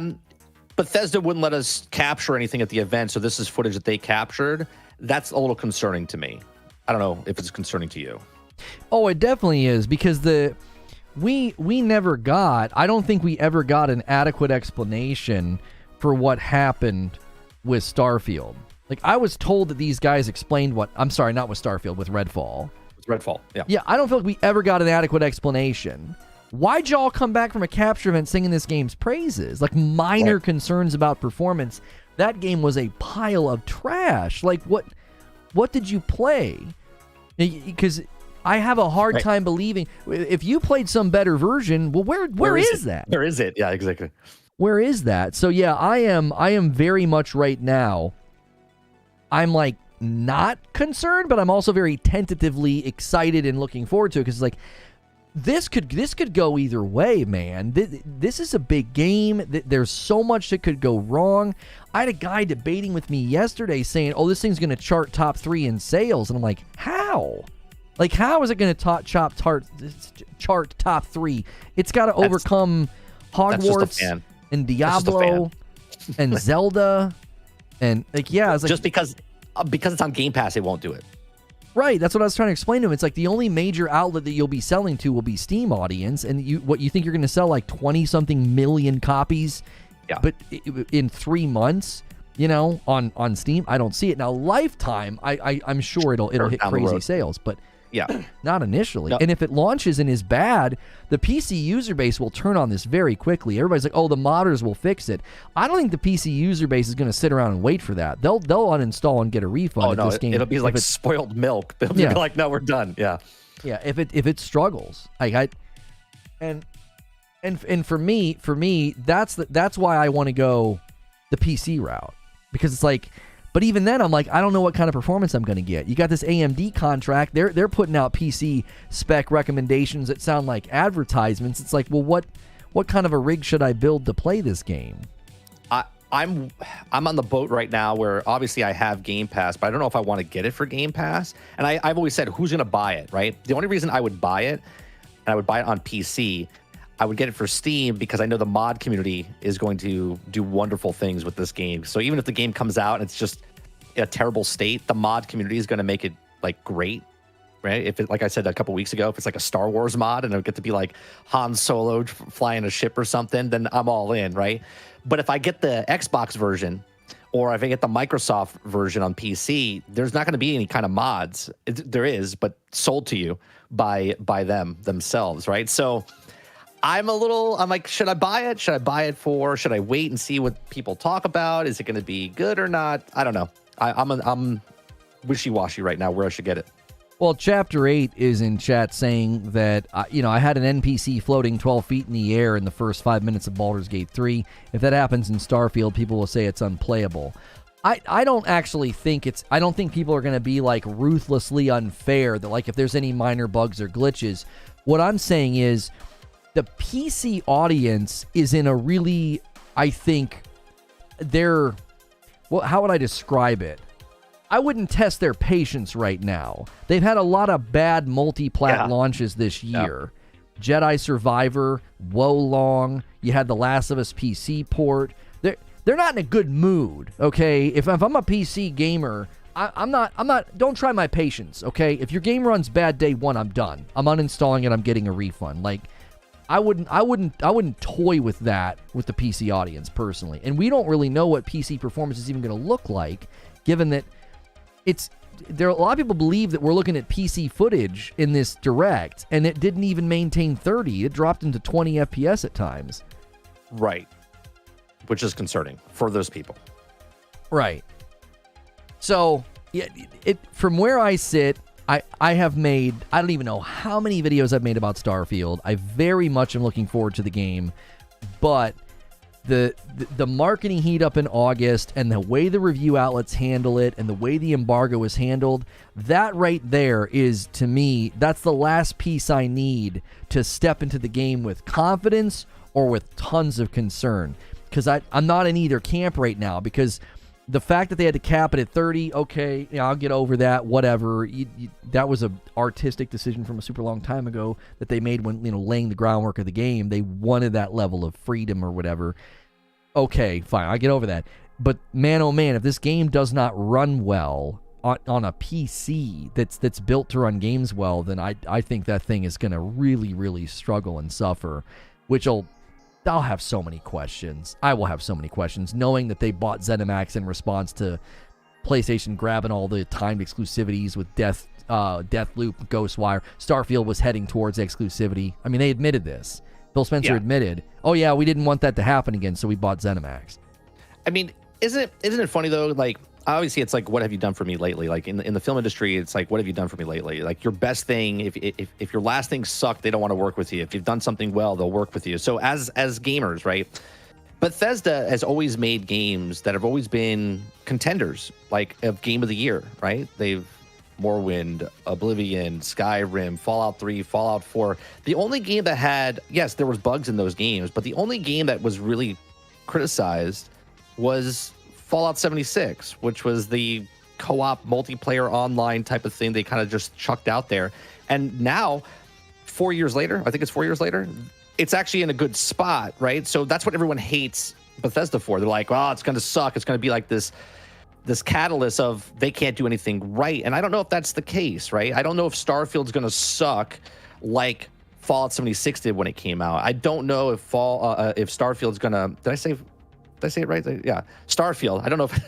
Bethesda wouldn't let us capture anything at the event, so this is footage that they captured, that's a little concerning to me. I don't know if it's concerning to you. Oh, it definitely is, because we never got, I don't think we ever got an adequate explanation for what happened with Starfield. Like, I was told that these guys explained I'm sorry, not with Starfield, with Redfall. With Redfall, yeah. Yeah, I don't feel like we ever got an adequate explanation. Why'd y'all come back from a capture event singing this game's praises? Like, minor concerns about performance. That game was a pile of trash. Like, what did you play? Because I have a hard time believing, if you played some better version, well, where is that? Where is it? Yeah, exactly. Where is that? So yeah, I am very much right now, I'm like not concerned, but I'm also very tentatively excited and looking forward to it, because it's like, this could go either way, man. This is a big game. There's so much that could go wrong. I had a guy debating with me yesterday saying, oh, this thing's going to chart top 3 in sales. And I'm like, how? Like, how is it going to chart top 3? It's got to overcome Hogwarts and Diablo and Zelda. And, like, yeah. It's like, just because it's on Game Pass, it won't do it. Right, that's what I was trying to explain to him. It's like the only major outlet that you'll be selling to will be Steam audience, and you think you're going to sell like 20-something million copies, but in 3 months, on Steam, I don't see it. Now, Lifetime, I'm sure it'll hit crazy sales, but not initially. No. And if it launches and is bad, the PC user base will turn on this very quickly. Everybody's like, oh, the modders will fix it. I don't think the PC user base is going to sit around and wait for that. They'll uninstall and get a refund. This game, it'll be like spoiled milk. They'll be like, no, we're done. Yeah. Yeah. If it struggles, and for me, that's why I want to go the PC route, because it's like. But even then, I'm like, I don't know what kind of performance I'm going to get. You got this AMD contract. They're putting out PC spec recommendations that sound like advertisements. It's like, well, what kind of a rig should I build to play this game? I'm on the boat right now where obviously I have Game Pass, but I don't know if I want to get it for Game Pass. And I've always said, who's going to buy it, right? The only reason I would buy it, and I would buy it on PC, I would get it for Steam because I know the mod community is going to do wonderful things with this game. So even if the game comes out and it's just in a terrible state, the mod community is going to make it like great, right? If it, like I said a couple weeks ago, if it's like a Star Wars mod and it'll get to be like Han Solo flying a ship or something, then I'm all in, right? But if I get the Xbox version or if I get the Microsoft version on PC, there's not going to be any kind of mods. There is, but sold to you by them themselves, right? So I'm like, should I buy it? Should I wait and see what people talk about? Is it going to be good or not? I don't know. I'm wishy-washy right now where I should get it. Well, Chapter 8 is in chat saying that, I had an NPC floating 12 feet in the air in the first 5 minutes of Baldur's Gate 3. If that happens in Starfield, people will say it's unplayable. I don't actually think I don't think people are going to be, like, ruthlessly unfair, that, like, if there's any minor bugs or glitches. What I'm saying is the PC audience is in a really, I think, how would I describe it? I wouldn't test their patience right now. They've had a lot of bad multi-plat launches this year. Yeah. Jedi Survivor, Wolong, you had the Last of Us PC port. They're not in a good mood, okay? If I'm a PC gamer, I'm not, don't try my patience, okay? If your game runs bad day one, I'm done. I'm uninstalling it, I'm getting a refund. Like, I wouldn't toy with that with the PC audience personally. And we don't really know what PC performance is even going to look like, given that a lot of people believe that we're looking at PC footage in this direct, and it didn't even maintain 30. It dropped into 20 FPS at times. Right. Which is concerning for those people. Right. So, yeah, from where I sit, I have made, I don't even know how many videos I've made about Starfield. I very much am looking forward to the game, but the marketing heat up in August and the way the review outlets handle it and the way the embargo was handled, that right there is, to me, that's the last piece I need to step into the game with confidence or with tons of concern. Because I'm not in either camp right now, because the fact that they had to cap it at 30, okay, I'll get over that, whatever. That was an artistic decision from a super long time ago that they made when, laying the groundwork of the game. They wanted that level of freedom or whatever. Okay, fine, I get over that. But man, oh man, if this game does not run well on a PC that's built to run games well, then I think that thing is going to really, really struggle and suffer, I'll have so many questions. I will have so many questions, knowing that they bought ZeniMax in response to PlayStation grabbing all the timed exclusivities with Deathloop, Ghostwire. Starfield was heading towards exclusivity. I mean, they admitted this. Phil Spencer admitted, oh yeah, we didn't want that to happen again, so we bought ZeniMax. I mean, isn't it funny though? Like, obviously, it's like, what have you done for me lately? Like in the film industry, it's like, what have you done for me lately? Like your best thing, if your last thing sucked, they don't want to work with you. If you've done something well, they'll work with you. So as gamers, right? Bethesda has always made games that have always been contenders, like of Game of the Year, right? They've Morrowind, Oblivion, Skyrim, Fallout 3, Fallout 4. The only game that had, yes, there was bugs in those games, but the only game that was really criticized was Fallout 76, which was the co-op multiplayer online type of thing they kind of just chucked out there. And now, 4 years later, I think it's 4 years later, it's actually in a good spot, right? So that's what everyone hates Bethesda for. They're like, oh, it's going to suck. It's going to be like this catalyst of they can't do anything right. And I don't know if that's the case, right? I don't know if Starfield's going to suck like Fallout 76 did when it came out. I don't know if Starfield's going to, did I say it right? Yeah. Starfield. I don't know if,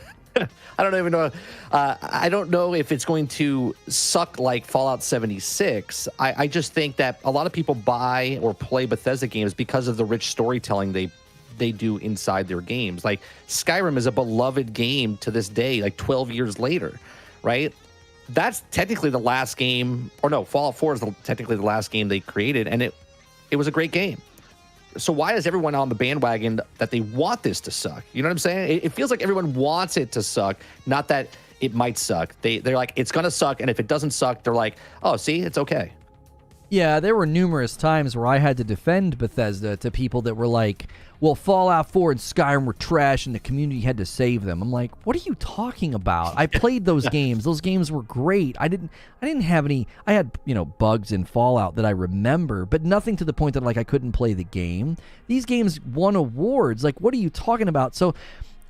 I don't even know. I don't know if it's going to suck like Fallout 76. I just think that a lot of people buy or play Bethesda games because of the rich storytelling they do inside their games. Like Skyrim is a beloved game to this day, like 12 years later, right? That's technically the last game, or no, Fallout 4 is technically the last game they created, and it was a great game. So why is everyone on the bandwagon that they want this to suck? You know what I'm saying? It feels like everyone wants it to suck, not that it might suck. They're like, it's going to suck, and if it doesn't suck, they're like, oh, see, it's okay. Yeah, there were numerous times where I had to defend Bethesda to people that were like, well, Fallout 4 and Skyrim were trash and the community had to save them. I'm like, what are you talking about? I played those games. Those games were great. I didn't have any, I had, bugs in Fallout that I remember, but nothing to the point that like I couldn't play the game. These games won awards. Like, what are you talking about? So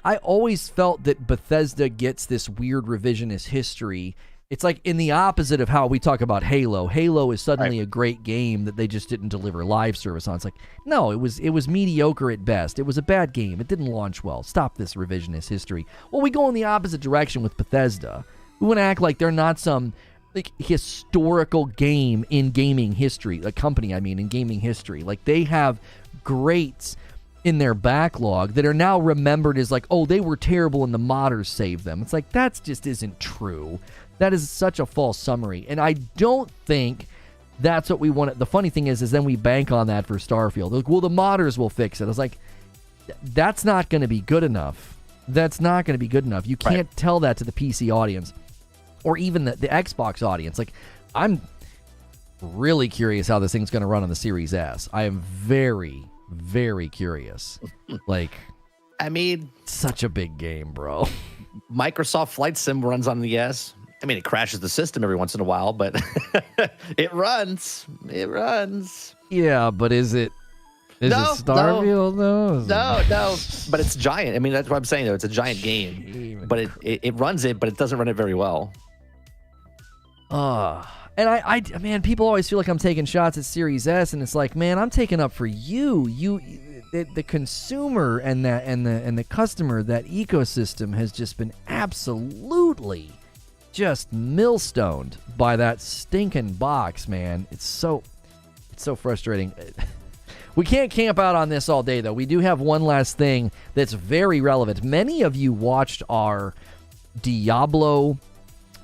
I always felt that Bethesda gets this weird revisionist history. It's like in the opposite of how we talk about Halo. Halo is suddenly a great game that they just didn't deliver live service on. It's like, no, it was mediocre at best. It was a bad game. It didn't launch well. Stop this revisionist history. Well, we go in the opposite direction with Bethesda. We want to act like they're not some like historical game in gaming history, a company, I mean, in gaming history. Like they have greats in their backlog that are now remembered as like, oh, they were terrible and the modders saved them. It's like, that just isn't true. That is such a false summary. And I don't think that's what we want. The funny thing is then we bank on that for Starfield. Like, well, the modders will fix it. I was like, that's not going to be good enough. That's not going to be good enough. You can't tell that to the PC audience or even the Xbox audience. Like, I'm really curious how this thing's going to run on the Series S. I am very, very curious. Like, I mean, such a big game, bro. Microsoft Flight Sim runs on the S. I mean, it crashes the system every once in a while, but it runs. It runs. Yeah, but is it Starfield though? No. But it's giant. I mean, that's what I'm saying though. It's a giant game, but it runs it, but it doesn't run it very well. And I man, people always feel like I'm taking shots at Series S, and it's like, man, I'm taking up for you. The consumer and the customer, that ecosystem has just been absolutely just millstoned by that stinking box, man. It's so frustrating. We can't camp out on this all day, though. We do have one last thing that's very relevant. Many of you watched our Diablo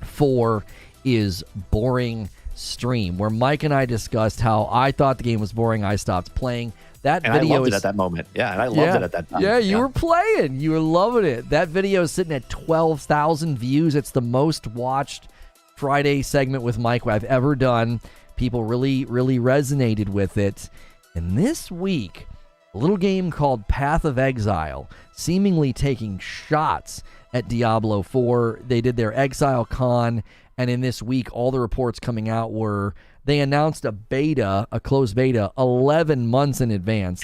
4 is boring stream, where Mike and I discussed how I thought the game was boring. I stopped playing. That and video I loved it at that moment. Yeah, and I loved it at that time. Yeah, you were playing. You were loving it. That video is sitting at 12,000 views. It's the most watched Friday segment with Mike I've ever done. People really, really resonated with it. And this week, a little game called Path of Exile, seemingly taking shots at Diablo 4. They did their ExileCon, and in this week, all the reports coming out were they announced a beta, a closed beta, 11 months in advance.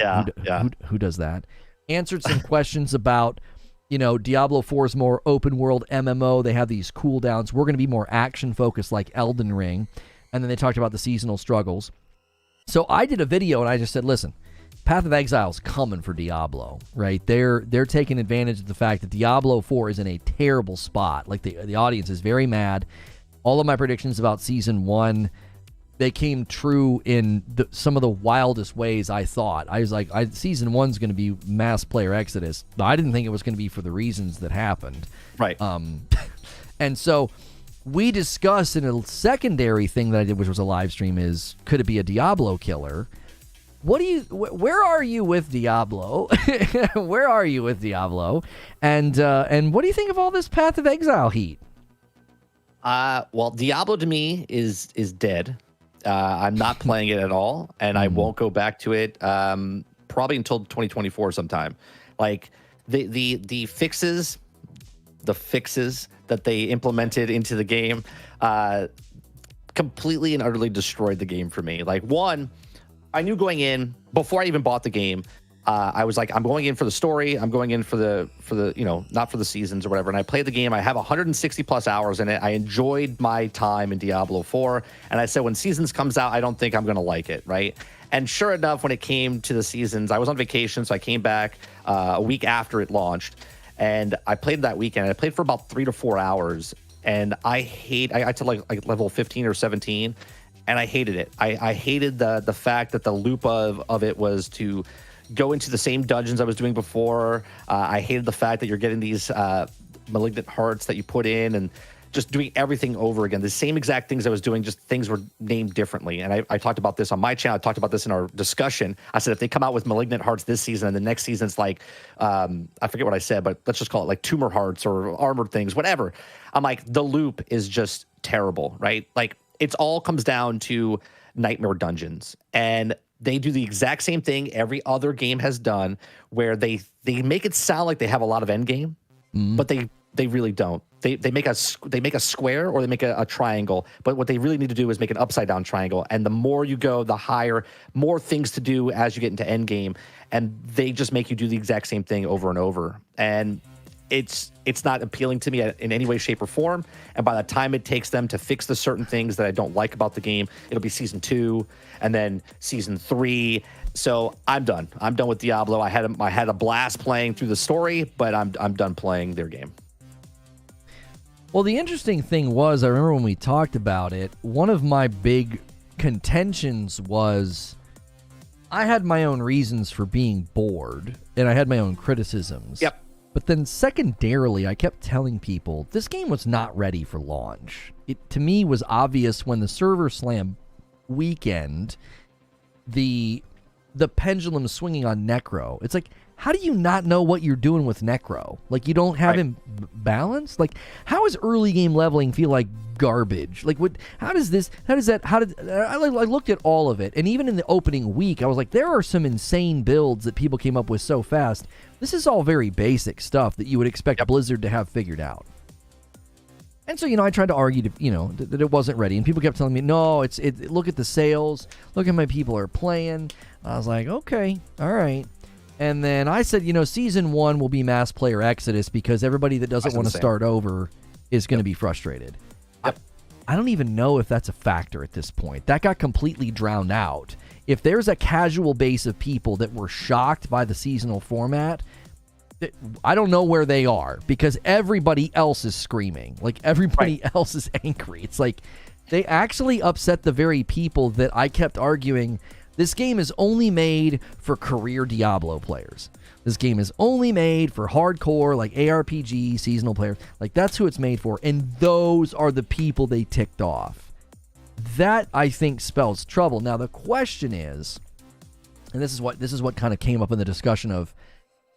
Who does that? Answered some questions about, Diablo 4's more open world MMO. They have these cooldowns. We're going to be more action focused like Elden Ring. And then they talked about the seasonal struggles. So I did a video and I just said, listen, Path of Exile's coming for Diablo, right? They're taking advantage of the fact that Diablo 4 is in a terrible spot. Like the audience is very mad. All of my predictions about Season 1, they came true in some of the wildest ways I thought. I was like, Season 1's going to be mass player exodus. But I didn't think it was going to be for the reasons that happened. Right. And so we discussed in a secondary thing that I did, which was a live stream, is could it be a Diablo killer? Where are you with Diablo? Where are you with Diablo? And what do you think of all this Path of Exile heat? Well, Diablo to me is dead. I'm not playing it at all, and I won't go back to it probably until 2024 sometime. Like the fixes that they implemented into the game completely and utterly destroyed the game for me. Like, one, I knew going in before I even bought the game. I was like, I'm going in for the story. I'm going in for the not for the seasons or whatever. And I played the game. I have 160 plus hours in it. I enjoyed my time in Diablo 4. And I said, when seasons comes out, I don't think I'm going to like it, right? And sure enough, when it came to the seasons, I was on vacation, so I came back a week after it launched. And I played that weekend. I played for about 3 to 4 hours. And I got to like level 15 or 17. And I hated it. I hated the fact that the loop of it was to go into the same dungeons I was doing before. I hated the fact that you're getting these malignant hearts that you put in and just doing everything over again. The same exact things I was doing, just things were named differently. And I talked about this on my channel. I talked about this in our discussion. I said, if they come out with malignant hearts this season and the next season it's like, I forget what I said, but let's just call it like tumor hearts or armored things, whatever. I'm like, the loop is just terrible, right? Like, it's all comes down to nightmare dungeons, and they do the exact same thing every other game has done, where they make it sound like they have a lot of end game, but they really don't. They make a square, or they make a triangle, but what they really need to do is make an upside down triangle. And the more you go, the higher, more things to do as you get into end game, and they just make you do the exact same thing over and over. And it's not appealing to me in any way, shape, or form. And by the time it takes them to fix the certain things that I don't like about the game, it'll be season 2 and then season 3. So I'm done. I'm done with Diablo. I had a blast playing through the story, but I'm done playing their game. Well, the interesting thing was, I remember when we talked about it, one of my big contentions was I had my own reasons for being bored, and I had my own criticisms. Yep. But then secondarily, I kept telling people this game was not ready for launch. It, to me, was obvious when the server slam weekend, the pendulum swinging on Necro. It's like, how do you not know what you're doing with Necro? Like, you don't have him balanced? Like, how does early game leveling feel like garbage? Like, I looked at all of it, and even in the opening week, I was like, there are some insane builds that people came up with so fast. This is all very basic stuff that you would expect Blizzard to have figured out. And so, I tried to argue that it wasn't ready, and people kept telling me, no, look at the sales, look how many people are playing. I was like, okay, all right. And then I said, season 1 will be mass player exodus because everybody that doesn't want to start over is going to be frustrated. Yep. I don't even know if that's a factor at this point. That got completely drowned out. If there's a casual base of people that were shocked by the seasonal format, I don't know where they are, because everybody else is screaming. Like, everybody else is angry. It's like they actually upset the very people that I kept arguing, this game is only made for career Diablo players. This game is only made for hardcore, like ARPG, seasonal players. Like, that's who it's made for. And those are the people they ticked off. That, I think, spells trouble. Now, the question is, and this is what kind of came up in the discussion of,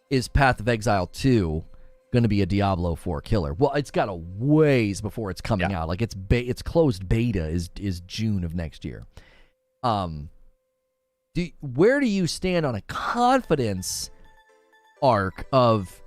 is Path of Exile 2 going to be a Diablo 4 killer? Well, it's got a ways before it's coming out. Like, its closed beta is June of next year. Where do you stand on a confidence arc of,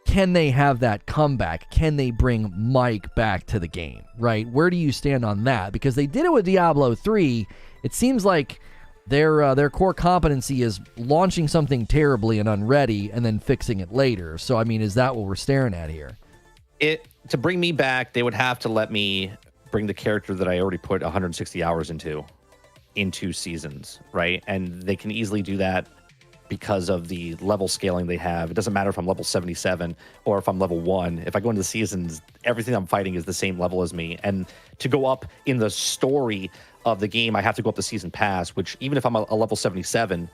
can they have that comeback? Can they bring Mike back to the game, right? Where do you stand on that? Because they did it with Diablo 3. It seems like their core competency is launching something terribly and unready and then fixing it later. So, I mean, is that what we're staring at here? To bring me back, they would have to let me bring the character that I already put 160 hours into seasons, right? And they can easily do that because of the level scaling they have. It doesn't matter if I'm level 77 or if I'm level 1. If I go into the seasons, everything I'm fighting is the same level as me. And to go up in the story of the game, I have to go up the season pass, which even if I'm a level 77,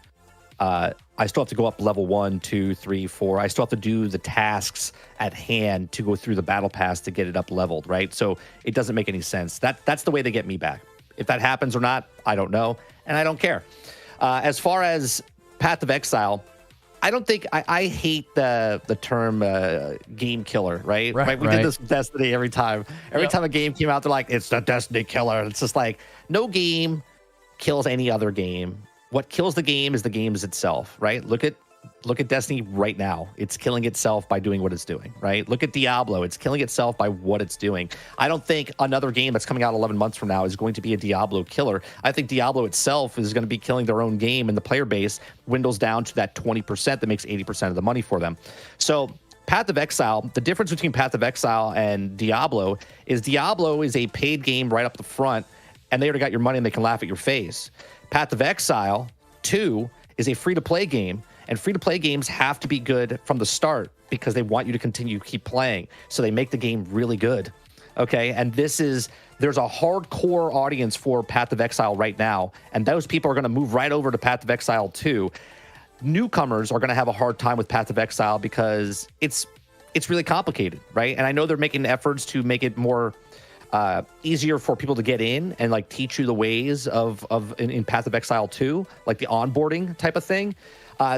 I still have to go up level 1, 2, 3, 4. I still have to do the tasks at hand to go through the battle pass to get it up leveled, right? So it doesn't make any sense. That's the way they get me back. If that happens or not, I don't know, and I don't care. As far as Path of Exile, I don't think I hate the term game killer, right? We did this with Destiny every time. Every time a game came out, they're like, it's the Destiny killer. It's just like, no game kills any other game. What kills the game is the games itself, right? Look at Destiny right now. It's killing itself by doing what it's doing, right? Look at Diablo. It's killing itself by what it's doing. I don't think another game that's coming out 11 months from now is going to be a Diablo killer. I think Diablo itself is going to be killing their own game, and the player base dwindles down to that 20% that makes 80% of the money for them. So Path of Exile, the difference between Path of Exile and Diablo is a paid game right up the front, and they already got your money and they can laugh at your face. Path of Exile 2 is a free-to-play game, and free-to-play games have to be good from the start because they want you to continue keep playing. So they make the game really good, okay? And there's a hardcore audience for Path of Exile right now, and those people are going to move right over to Path of Exile 2. Newcomers are going to have a hard time with Path of Exile because it's really complicated, right? And I know they're making efforts to make it more easier for people to get in and like teach you the ways in Path of Exile 2, like the onboarding type of thing.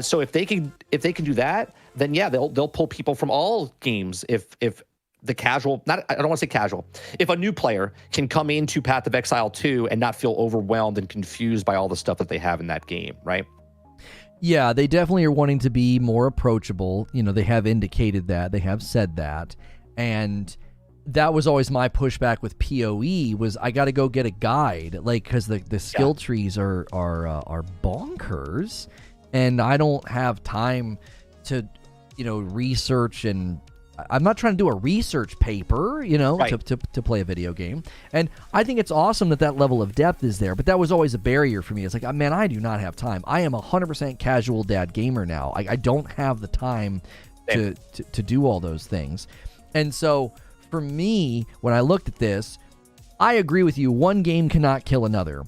So if they can do that, then yeah, they'll pull people from all games if the casual, not, I don't want to say casual, if a new player can come into Path of Exile 2 and not feel overwhelmed and confused by all the stuff that they have in that game, right? Yeah, they definitely are wanting to be more approachable. You know, they have indicated that. They have said that. And that was always my pushback with PoE was I got to go get a guide, like, because the skill trees are bonkers, and I don't have time to, you know, research, and I'm not trying to do a research paper, you know, right. to play a video game. And I think it's awesome that level of depth is there, but that was always a barrier for me. It's like, man, I do not have time. I am 100% casual dad gamer now. I don't have the time to do all those things. And so for me, when I looked at this, I agree with you. One game cannot kill another.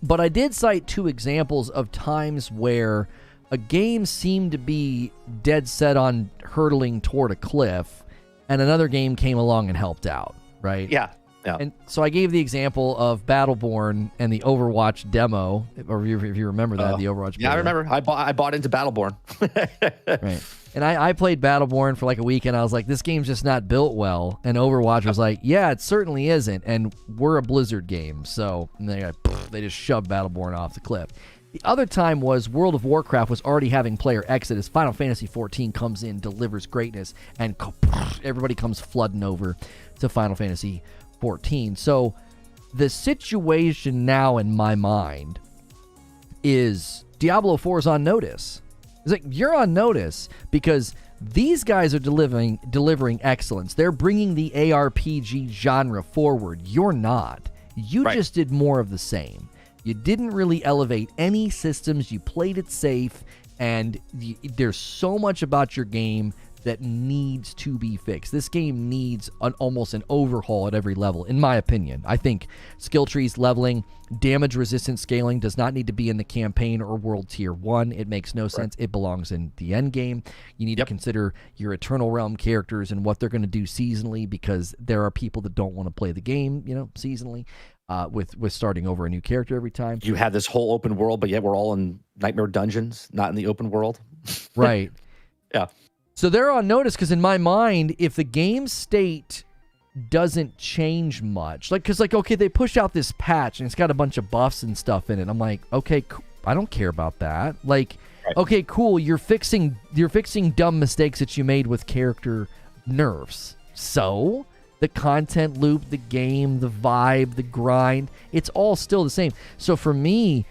But I did cite 2 examples of times where a game seemed to be dead set on hurtling toward a cliff, and another game came along and helped out, right? Yeah. And so I gave the example of Battleborn and the Overwatch demo, or if you remember that, the Overwatch. Yeah, I remember. I bought into Battleborn. Right. And I played Battleborn for like a week, and I was like, this game's just not built well. And Overwatch was like, yeah, it certainly isn't. And we're a Blizzard game. So they just shoved Battleborn off the cliff. The other time was World of Warcraft was already having player exodus. Final Fantasy XIV comes in, delivers greatness, and everybody comes flooding over to Final Fantasy XIV. So the situation now in my mind is Diablo 4 is on notice. It's like, you're on notice because these guys are delivering excellence. They're bringing the ARPG genre forward. You're not. You just did more of the same. You didn't really elevate any systems. You played it safe, and there's so much about your game that needs to be fixed. This game needs almost an overhaul at every level, in my opinion. I think skill trees leveling, damage resistance scaling does not need to be in the campaign or world tier 1. It makes no sense. It belongs in the end game. You need to consider your Eternal Realm characters and what they're going to do seasonally, because there are people that don't want to play the game, you know, seasonally. With starting over a new character every time. You have this whole open world, but yet we're all in nightmare dungeons, not in the open world. Right. Yeah. So they're on notice because in my mind, if the game state doesn't change much, because okay, they push out this patch and it's got a bunch of buffs and stuff in it. I'm like, okay, I don't care about that. Like, okay, cool. You're fixing dumb mistakes that you made with character nerfs. So the content loop, the game, the vibe, the grind, it's all still the same. So for me,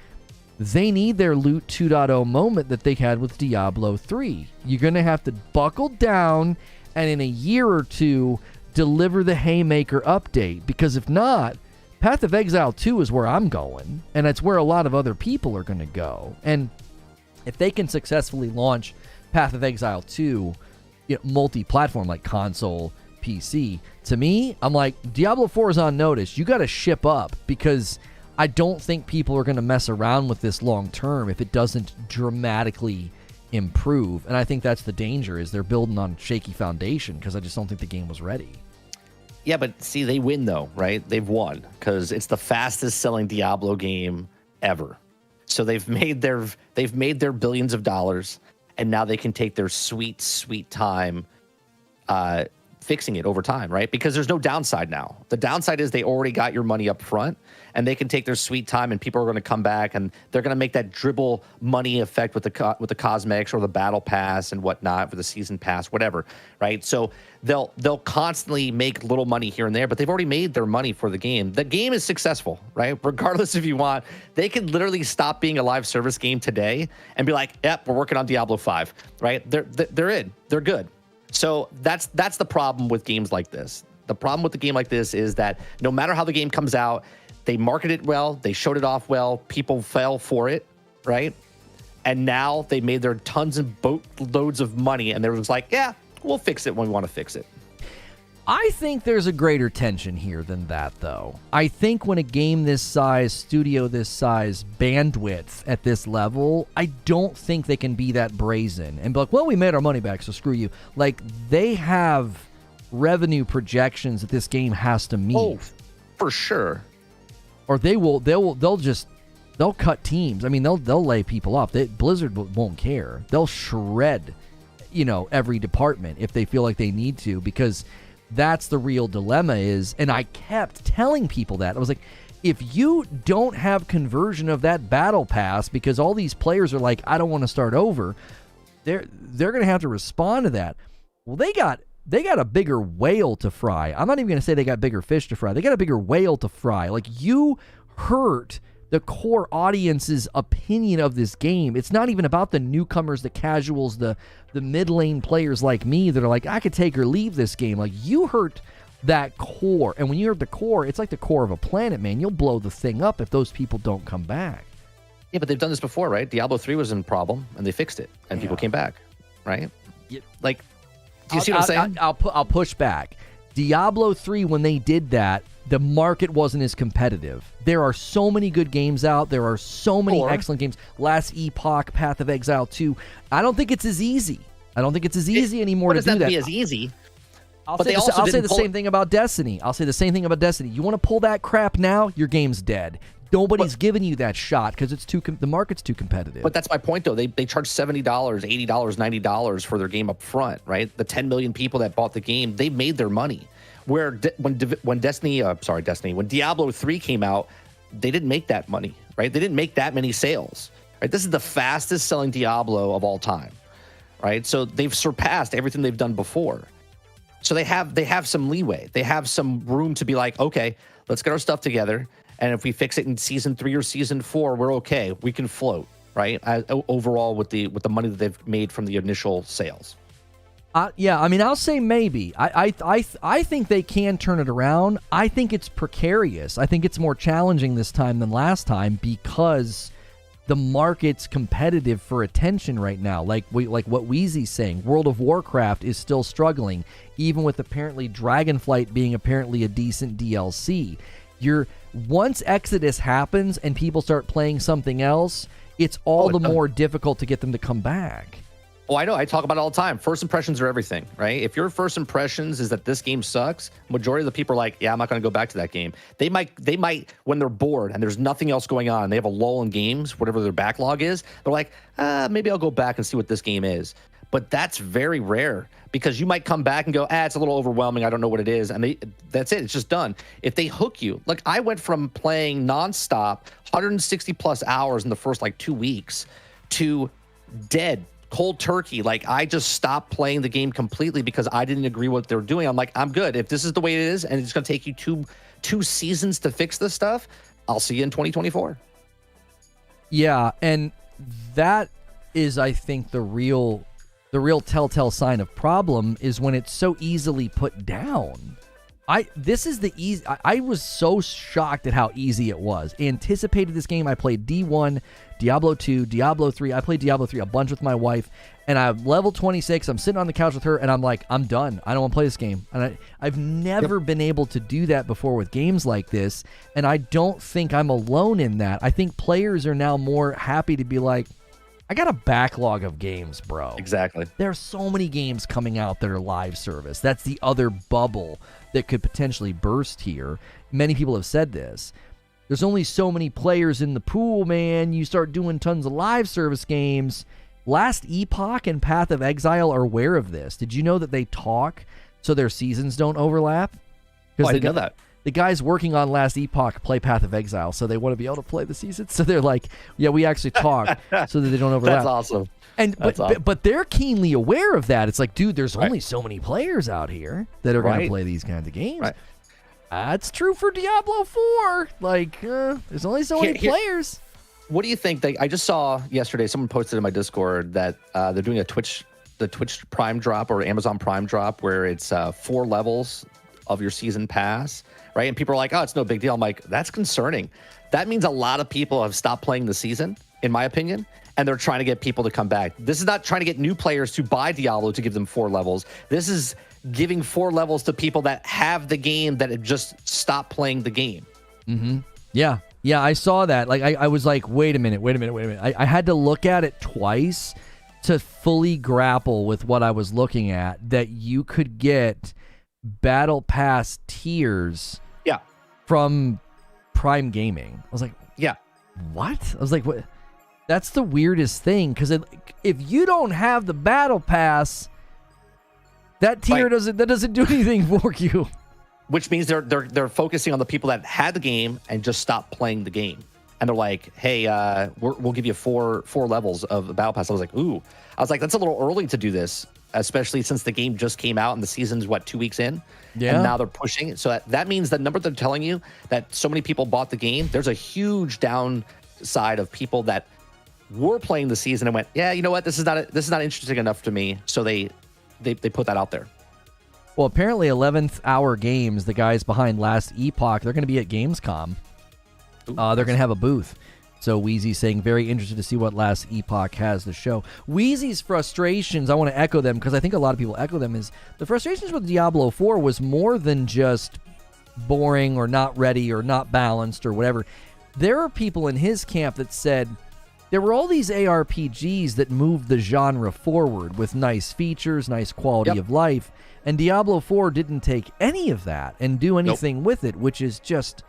they need their Loot 2.0 moment that they had with Diablo 3. You're going to have to buckle down and in a year or two deliver the Haymaker update, because if not, Path of Exile 2 is where I'm going, and it's where a lot of other people are going to go. And if they can successfully launch Path of Exile 2, multi-platform like console, PC, to me, I'm like, Diablo 4 is on notice. You got to ship up, because I don't think people are going to mess around with this long term if it doesn't dramatically improve. And I think that's the danger, is they're building on shaky foundation, because I just don't think the game was ready. Yeah, but see, they win though, right? They've won because it's the fastest selling Diablo game ever. So they've made their billions of dollars, and now they can take their sweet time fixing it over time, right? Because there's no downside now. The downside is they already got your money up front, and they can take their sweet time, and people are going to come back, and they're going to make that dribble money effect with the cosmetics or the battle pass and whatnot, for the season pass, whatever, right? So they'll constantly make little money here and there, but they've already made their money for the game. The game is successful, right? Regardless if you want, they could literally stop being a live service game today and be like, yep, we're working on Diablo 5, right? They're in, they're good. So that's the problem with games like this. The problem with the game like this is that no matter how the game comes out, they market it well, they showed it off well, people fell for it, right? And now they made their tons and boatloads of money, and they're just like, yeah, we'll fix it when we want to fix it. I think there's a greater tension here than that, though. I think when a game this size, studio this size, bandwidth at this level, I don't think they can be that brazen and be like, well, we made our money back, so screw you. Like, they have revenue projections that this game has to meet. Oh, for sure. Or they'll cut teams. I mean, they'll lay people off. Blizzard won't care. They'll shred, every department if they feel like they need to, because That's the real dilemma is, and I kept telling people that. I was like, if you don't have conversion of that battle pass because all these players are like, I don't want to start over, they're going to have to respond to that. Well, they got a bigger whale to fry. I'm not even going to say they got bigger fish to fry. They got a bigger whale to fry. Like, you hurt the core audience's opinion of this game. It's not even about the newcomers, the casuals, the mid-lane players like me that are like, I could take or leave this game. Like, you hurt that core. And when you hurt the core, it's like the core of a planet, man. You'll blow the thing up if those people don't come back. Yeah, but they've done this before, right? Diablo 3 was in problem, and they fixed it, and people came back, right? Yeah. Like, do you see what I'm saying? I'll push back. Diablo 3, when they did that, the market wasn't as competitive. There are so many good games out. There are so many excellent games. Last Epoch, Path of Exile 2. I don't think it's as easy. I don't think it's as easy anymore to do that. What does that be as easy? I'll say the same thing about Destiny. You want to pull that crap now, your game's dead. Nobody's giving you that shot because it's the market's too competitive. But that's my point, though. They charge $70, $80, $90 for their game up front, right? The 10 million people that bought the game, they made their money. Where when Diablo 3 came out, they didn't make that money, right? They didn't make that many sales, right? This is the fastest selling Diablo of all time, right? So they've surpassed everything they've done before. So they have some leeway. They have some room to be like, okay, let's get our stuff together. And if we fix it in season 3 or season 4, we're okay. We can float, right? Overall, with the money that they've made from the initial sales. Yeah, I mean, I'll say maybe. I think they can turn it around. I think it's precarious. I think it's more challenging this time than last time because the market's competitive for attention right now. Like what Wheezy's saying, World of Warcraft is still struggling, even with apparently Dragonflight being apparently a decent DLC. Once Exodus happens and people start playing something else, it's all the more difficult to get them to come back. Oh, I know. I talk about it all the time. First impressions are everything, right? If your first impressions is that this game sucks, majority of the people are like, yeah, I'm not going to go back to that game. They might, when they're bored and there's nothing else going on, they have a lull in games, whatever their backlog is, they're like, maybe I'll go back and see what this game is. But that's very rare because you might come back and go, it's a little overwhelming. I don't know what it is. And that's it. It's just done. If they hook you, like I went from playing nonstop 160 plus hours in the first 2 weeks to dead. Cold turkey. Like I just stopped playing the game completely because I didn't agree with what they were doing. I'm like, I'm good. If this is the way it is and it's going to take you two seasons to fix this stuff, I'll see you in 2024. Yeah, and that is, I think, the real telltale sign of problem is when it's so easily put down. I was so shocked at how easy it was. Anticipated this game. I played D1, Diablo 2, Diablo 3. I played Diablo 3 a bunch with my wife, and I'm level 26. I'm sitting on the couch with her, and I'm like, I'm done. I don't want to play this game. And I've never been able to do that before with games like this, and I don't think I'm alone in that. I think players are now more happy to be like, I got a backlog of games, bro. Exactly. There are so many games coming out that are live service. That's the other bubble that could potentially burst here. Many people have said this. There's only so many players in the pool, man. You start doing tons of live service games. Last Epoch and Path of Exile are aware of this. Did you know that they talk so their seasons don't overlap? I didn't know that. The guys working on Last Epoch play Path of Exile, so they want to be able to play the season. So they're like, yeah, we actually talk so that they don't overlap. That's awesome. But they're keenly aware of that. It's like, dude, there's only so many players out here that are going to play these kinds of games. Right. That's true for Diablo 4. Like, there's only so many players. What do you think? I just saw yesterday, someone posted in my Discord that they're doing the Twitch Prime drop or Amazon Prime drop where it's 4 levels of your season pass, right? And people are like, oh, it's no big deal. I'm like, that's concerning. That means a lot of people have stopped playing the season, in my opinion, and they're trying to get people to come back. This is not trying to get new players to buy Diablo to give them 4 levels. This is giving 4 levels to people that have the game that have just stopped playing the game. Mm-hmm. Yeah, I saw that. Like, I was like, wait a minute. I had to look at it twice to fully grapple with what I was looking at, that you could get Battle Pass tiers from Prime Gaming. I was like, what? I was like, what? That's the weirdest thing, because if you don't have the Battle Pass, That tier doesn't do anything for you. Which means they're focusing on the people that had the game and just stopped playing the game. And they're like, hey, we'll give you four levels of the battle pass. I was like, ooh. I was like, that's a little early to do this, especially since the game just came out and the season's 2 weeks in. Yeah. And now they're pushing it. So that means the number they're telling you that so many people bought the game, there's a huge downside of people that were playing the season and went, yeah, you know what, this is not interesting enough to me. So they put that out there. Well, apparently 11th Hour Games, the guys behind Last Epoch, they're going to be at Gamescom. They're going to have a booth. So Wheezy's saying, very interested to see what Last Epoch has to show. Wheezy's frustrations, I want to echo them because I think a lot of people echo them, is the frustrations with Diablo 4 was more than just boring or not ready or not balanced or whatever. There are people in his camp that said there were all these ARPGs that moved the genre forward with nice features, nice quality of life, and Diablo 4 didn't take any of that and do anything with it, which is just...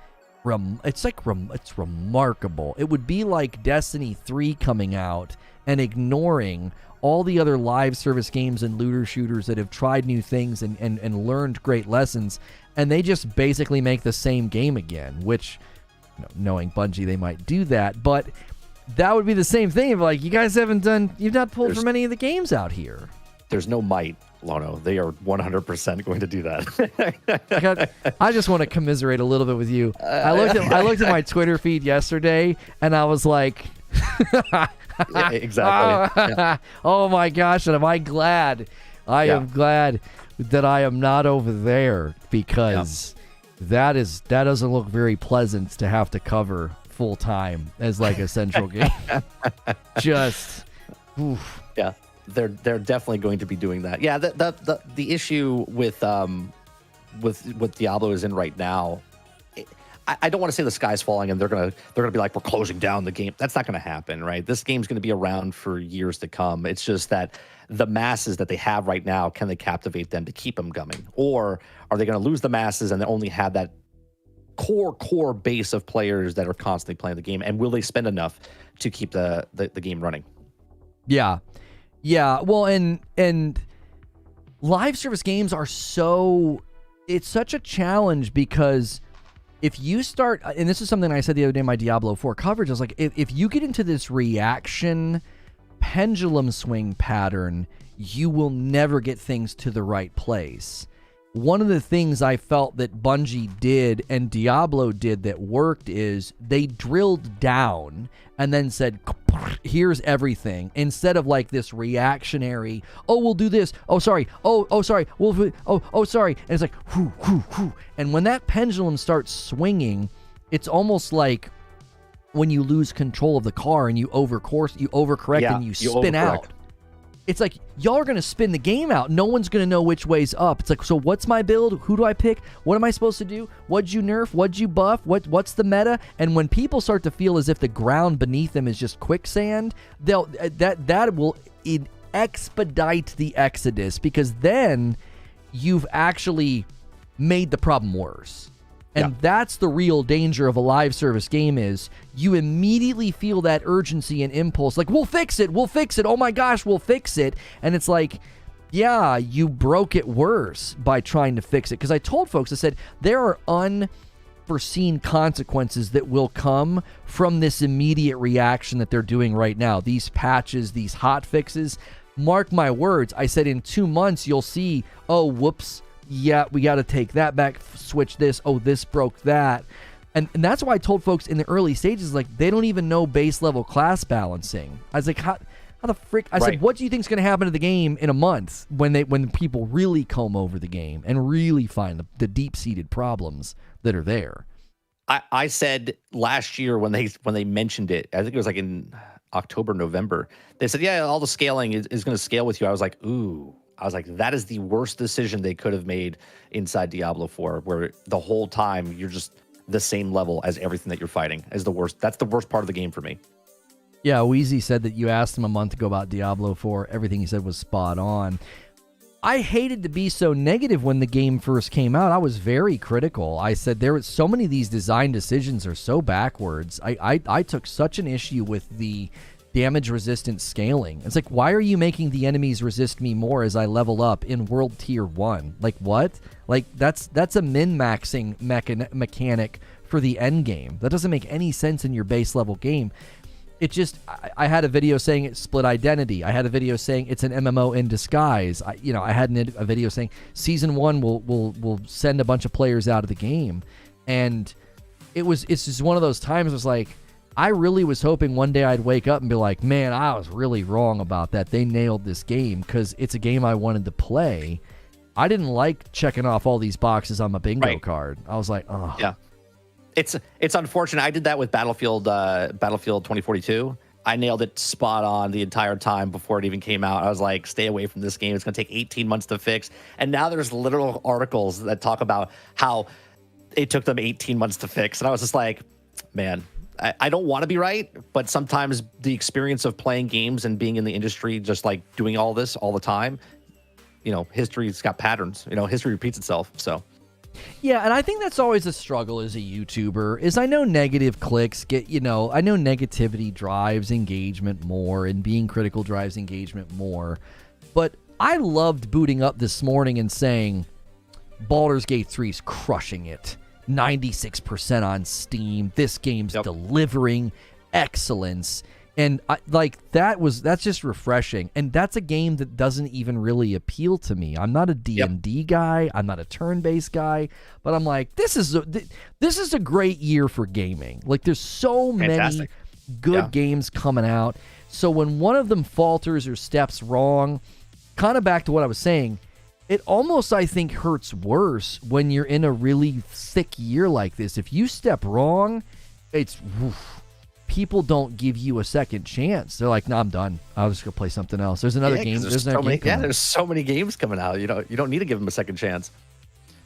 it's remarkable. It would be like Destiny 3 coming out and ignoring all the other live service games and looter shooters that have tried new things and learned great lessons, and they just basically make the same game again, which, knowing Bungie, they might do that, but that would be the same thing if, like, you've not pulled from any of the games out here. There's no might, Lono. They are 100% going to do that. I just want to commiserate a little bit with you. I looked at my Twitter feed yesterday, and I was like, yeah, exactly. Yeah. Oh my gosh, and am I glad? I am glad that I am not over there, because that doesn't look very pleasant to have to cover full time as like a central game. Just, oof. Yeah. They're definitely going to be doing that. Yeah, the issue with what Diablo is in right now, I don't want to say the sky's falling and they're gonna be like, we're closing down the game. That's not going to happen, right? This game's going to be around for years to come. It's just that the masses that they have right now, can they captivate them to keep them coming, or are they going to lose the masses and they only have that core base of players that are constantly playing the game? And will they spend enough to keep the game running? Yeah. Yeah, well, and live service games are it's such a challenge, because if you start, and this is something I said the other day in my Diablo 4 coverage, I was like, if you get into this reaction pendulum swing pattern, you will never get things to the right place. One of the things I felt that Bungie did and Diablo did that worked is they drilled down and then said, here's everything, instead of like this reactionary, oh, we'll do this, oh, sorry, oh, sorry, oh, sorry, and it's like, whoo, whoo, whoo. And when that pendulum starts swinging, it's almost like when you lose control of the car and you overcorrect and you spin out. It's like, y'all are going to spin the game out. No one's going to know which way's up. It's like, so what's my build? Who do I pick? What am I supposed to do? What'd you nerf? What'd you buff? What's the meta? And when people start to feel as if the ground beneath them is just quicksand, that will expedite the exodus, because then you've actually made the problem worse. And that's the real danger of a live service game, is you immediately feel that urgency and impulse, like, we'll fix it, oh my gosh, we'll fix it. And it's like, yeah, you broke it worse by trying to fix it. Because I told folks, I said, there are unforeseen consequences that will come from this immediate reaction that they're doing right now. These patches, these hot fixes, mark my words, I said in 2 months, you'll see, oh, whoops, yeah, we got to take that back, switch this, oh, this broke that. And that's why I told folks in the early stages, like, they don't even know base level class balancing. I was like, how the frick? I said, what do you think is going to happen to the game in a month when people really comb over the game and really find the deep-seated problems that are there? I said last year when they mentioned it, I think it was like in October, November, they said, yeah, all the scaling is going to scale with you. I was like, ooh. I was like, that is the worst decision they could have made inside Diablo 4, where the whole time you're just the same level as everything that you're fighting is the worst. That's the worst part of the game for me. Yeah, Wheezy said that you asked him a month ago about Diablo 4. Everything he said was spot on. I hated to be so negative when the game first came out. I was very critical. I said there was so many of these design decisions are so backwards. I took such an issue with the damage resistant scaling. It's like, why are you making the enemies resist me more as I level up in world tier 1? Like, what? Like, that's a min-maxing mechanic for the end game. That doesn't make any sense in your base level game. It just, I had a video saying it's split identity. I had a video saying it's an MMO in disguise. I had a video saying season 1 will send a bunch of players out of the game. And it's just one of those times. It was like, I really was hoping one day I'd wake up and be like, man, I was really wrong about that. They nailed this game because it's a game I wanted to play. I didn't like checking off all these boxes on my bingo card. I was like, oh. Yeah. It's unfortunate. I did that with Battlefield 2042. I nailed it spot on the entire time before it even came out. I was like, stay away from this game. It's going to take 18 months to fix. And now there's literal articles that talk about how it took them 18 months to fix. And I was just like, man, I don't want to be right, but sometimes the experience of playing games and being in the industry, just like doing all this all the time, history's got patterns. History repeats itself. So. Yeah, and I think that's always a struggle as a YouTuber, is I know negative clicks I know negativity drives engagement more, and being critical drives engagement more, but I loved booting up this morning and saying, Baldur's Gate 3 is crushing it. 96% on Steam. This game's delivering excellence. And that's just refreshing. And that's a game that doesn't even really appeal to me. I'm not a D&D guy. I'm not a turn-based guy. But I'm like, this is a great year for gaming. Like, there's so many good games coming out. So when one of them falters or steps wrong, kind of back to what I was saying, it almost, I think, hurts worse when you're in a really thick year like this. If you step wrong, it's... people don't give you a second chance. They're like, no, I'm done. I was just going to play something else. There's another game. There's so many games coming out. You don't need to give them a second chance.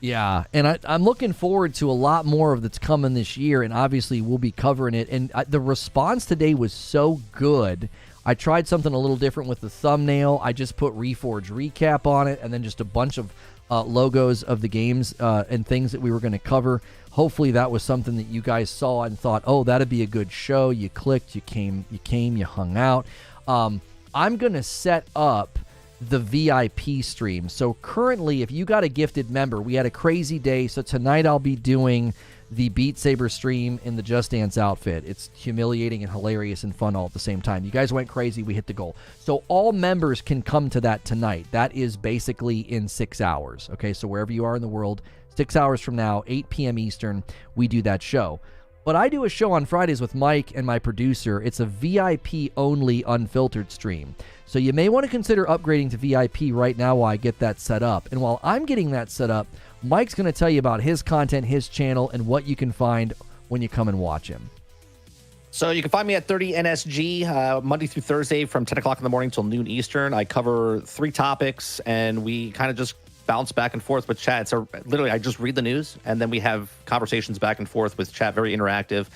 Yeah, and I'm looking forward to a lot more of that's coming this year, and obviously we'll be covering it. And the response today was so good. I tried something a little different with the thumbnail. I just put Reforge Recap on it, and then just a bunch of logos of the games and things that we were going to cover. Hopefully that was something that you guys saw and thought, oh, that'd be a good show. You clicked, you came, you hung out. I'm going to set up the VIP stream. So currently, if you got a gifted member, we had a crazy day. So tonight I'll be doing the Beat Saber stream in the Just Dance outfit. It's humiliating and hilarious and fun all at the same time. You guys went crazy. We hit the goal. So all members can come to that tonight. That is basically in 6 hours. Okay, so wherever you are in the world, 6 hours from now, 8 p.m. Eastern, we do that show. But I do a show on Fridays with Mike and my producer. It's a VIP-only unfiltered stream. So you may want to consider upgrading to VIP right now while I get that set up. And while I'm getting that set up, Mike's going to tell you about his content, his channel, and what you can find when you come and watch him. So you can find me at 30NSG Monday through Thursday from 10 o'clock in the morning till noon Eastern. I cover 3 topics, and we kind of just bounce back and forth with chat. So literally, I just read the news, and then we have conversations back and forth with chat, very interactive.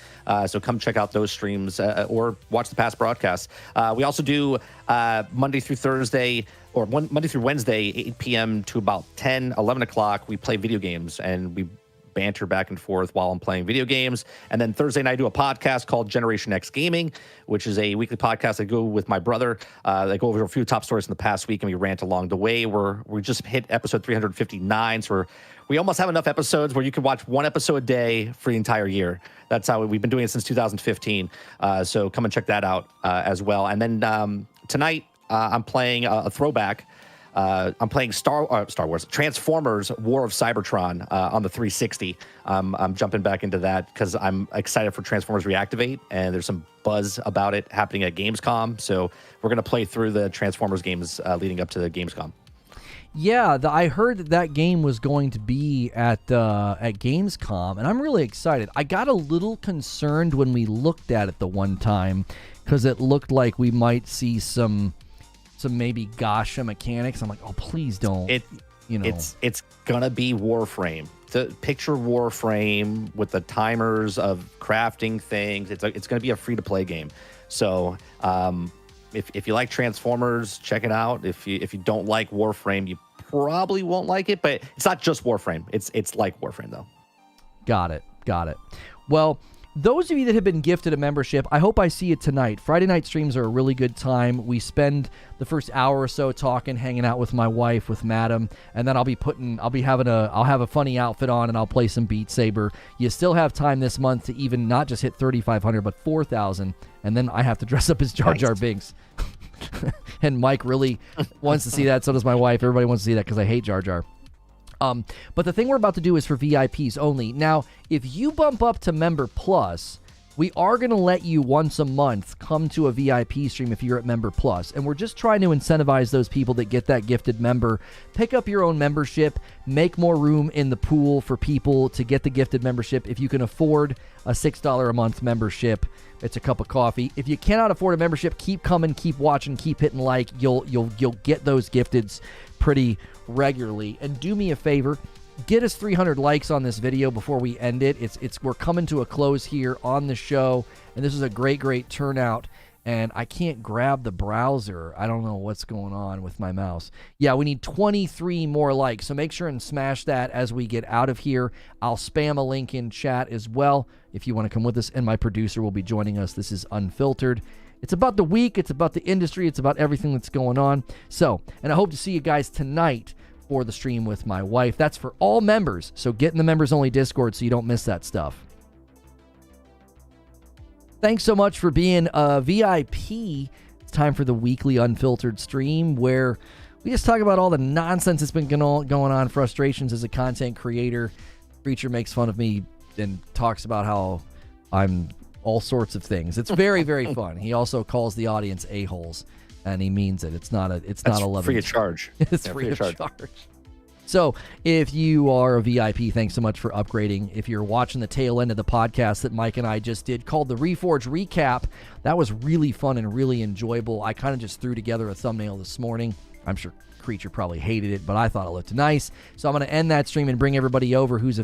So come check out those streams or watch the past broadcasts. We also do Monday through Thursday, or Monday through Wednesday, 8 p.m. to about 10, 11 o'clock. We play video games, and we banter back and forth while I'm playing video games. And then Thursday night, I do a podcast called Generation X Gaming, which is a weekly podcast I go with my brother. They go over a few top stories in the past week, and we rant along the way. We just hit episode 359, so we almost have enough episodes where you can watch one episode a day for the entire year. That's how we've been doing it since 2015. So come and check that out as well. And then tonight, I'm playing a throwback. I'm playing Star Wars, Transformers: War of Cybertron on the 360. I'm jumping back into that because I'm excited for Transformers Reactivate, and there's some buzz about it happening at Gamescom. So we're going to play through the Transformers games leading up to the Gamescom. Yeah, I heard that game was going to be at Gamescom, and I'm really excited. I got a little concerned when we looked at it the one time because it looked like we might see some maybe Gasha mechanics. I'm like, oh, please don't. It's gonna be Warframe. The picture Warframe with the timers of crafting things. It's gonna be a free to play game. So if you like Transformers, check it out. If you don't like Warframe, you probably won't like it. But it's not just Warframe. It's like Warframe though. Got it. Well, those of you that have been gifted a membership, I hope I see you tonight. Friday night streams are a really good time. We spend the first hour or so talking, hanging out with my wife, with Madam, and then I'll have a funny outfit on and I'll play some Beat Saber. You still have time this month to even not just hit 3,500, but 4,000, and then I have to dress up as Jar Jar Binks. And Mike really wants to see that. So does my wife. Everybody wants to see that because I hate Jar Jar. But the thing we're about to do is for VIPs only. Now, if you bump up to Member Plus, we are going to let you once a month come to a VIP stream if you're at Member Plus. And we're just trying to incentivize those people that get that gifted member. Pick up your own membership. Make more room in the pool for people to get the gifted membership. If you can afford a $6 a month membership, it's a cup of coffee. If you cannot afford a membership, keep coming, keep watching, keep hitting like. You'll get those gifteds pretty regularly. And do me a favor, get us 300 likes on this video before we end it. We're coming to a close here on the show, and this is a great turnout. And I can't grab the browser. I don't know what's going on with my mouse. Yeah, we need 23 more likes, so make sure and smash that as we get out of here. I'll spam a link in chat as well if you want to come with us, and my producer will be joining us. This is Unfiltered. It's about the week, it's about the industry, it's about everything that's going on. So, and I hope to see you guys tonight for the stream with my wife. That's for all members, so get in the members-only Discord so you don't miss that stuff. Thanks so much for being a VIP. It's time for the weekly Unfiltered stream where we just talk about all the nonsense that's been going on, frustrations as a content creator. Creature makes fun of me and talks about how I'm all sorts of things. It's very fun. He also calls the audience a-holes, and he means it. It's not a loving. Free of charge. It's free of charge. So if you are a VIP, thanks so much for upgrading. If you're watching the tail end of the podcast that Mike and I just did called the Reforge Recap, that was really fun and really enjoyable. I kind of just threw together a thumbnail this morning. I'm sure Creature probably hated it, but I thought it looked nice. So I'm going to end that stream and bring everybody over who's a VIP.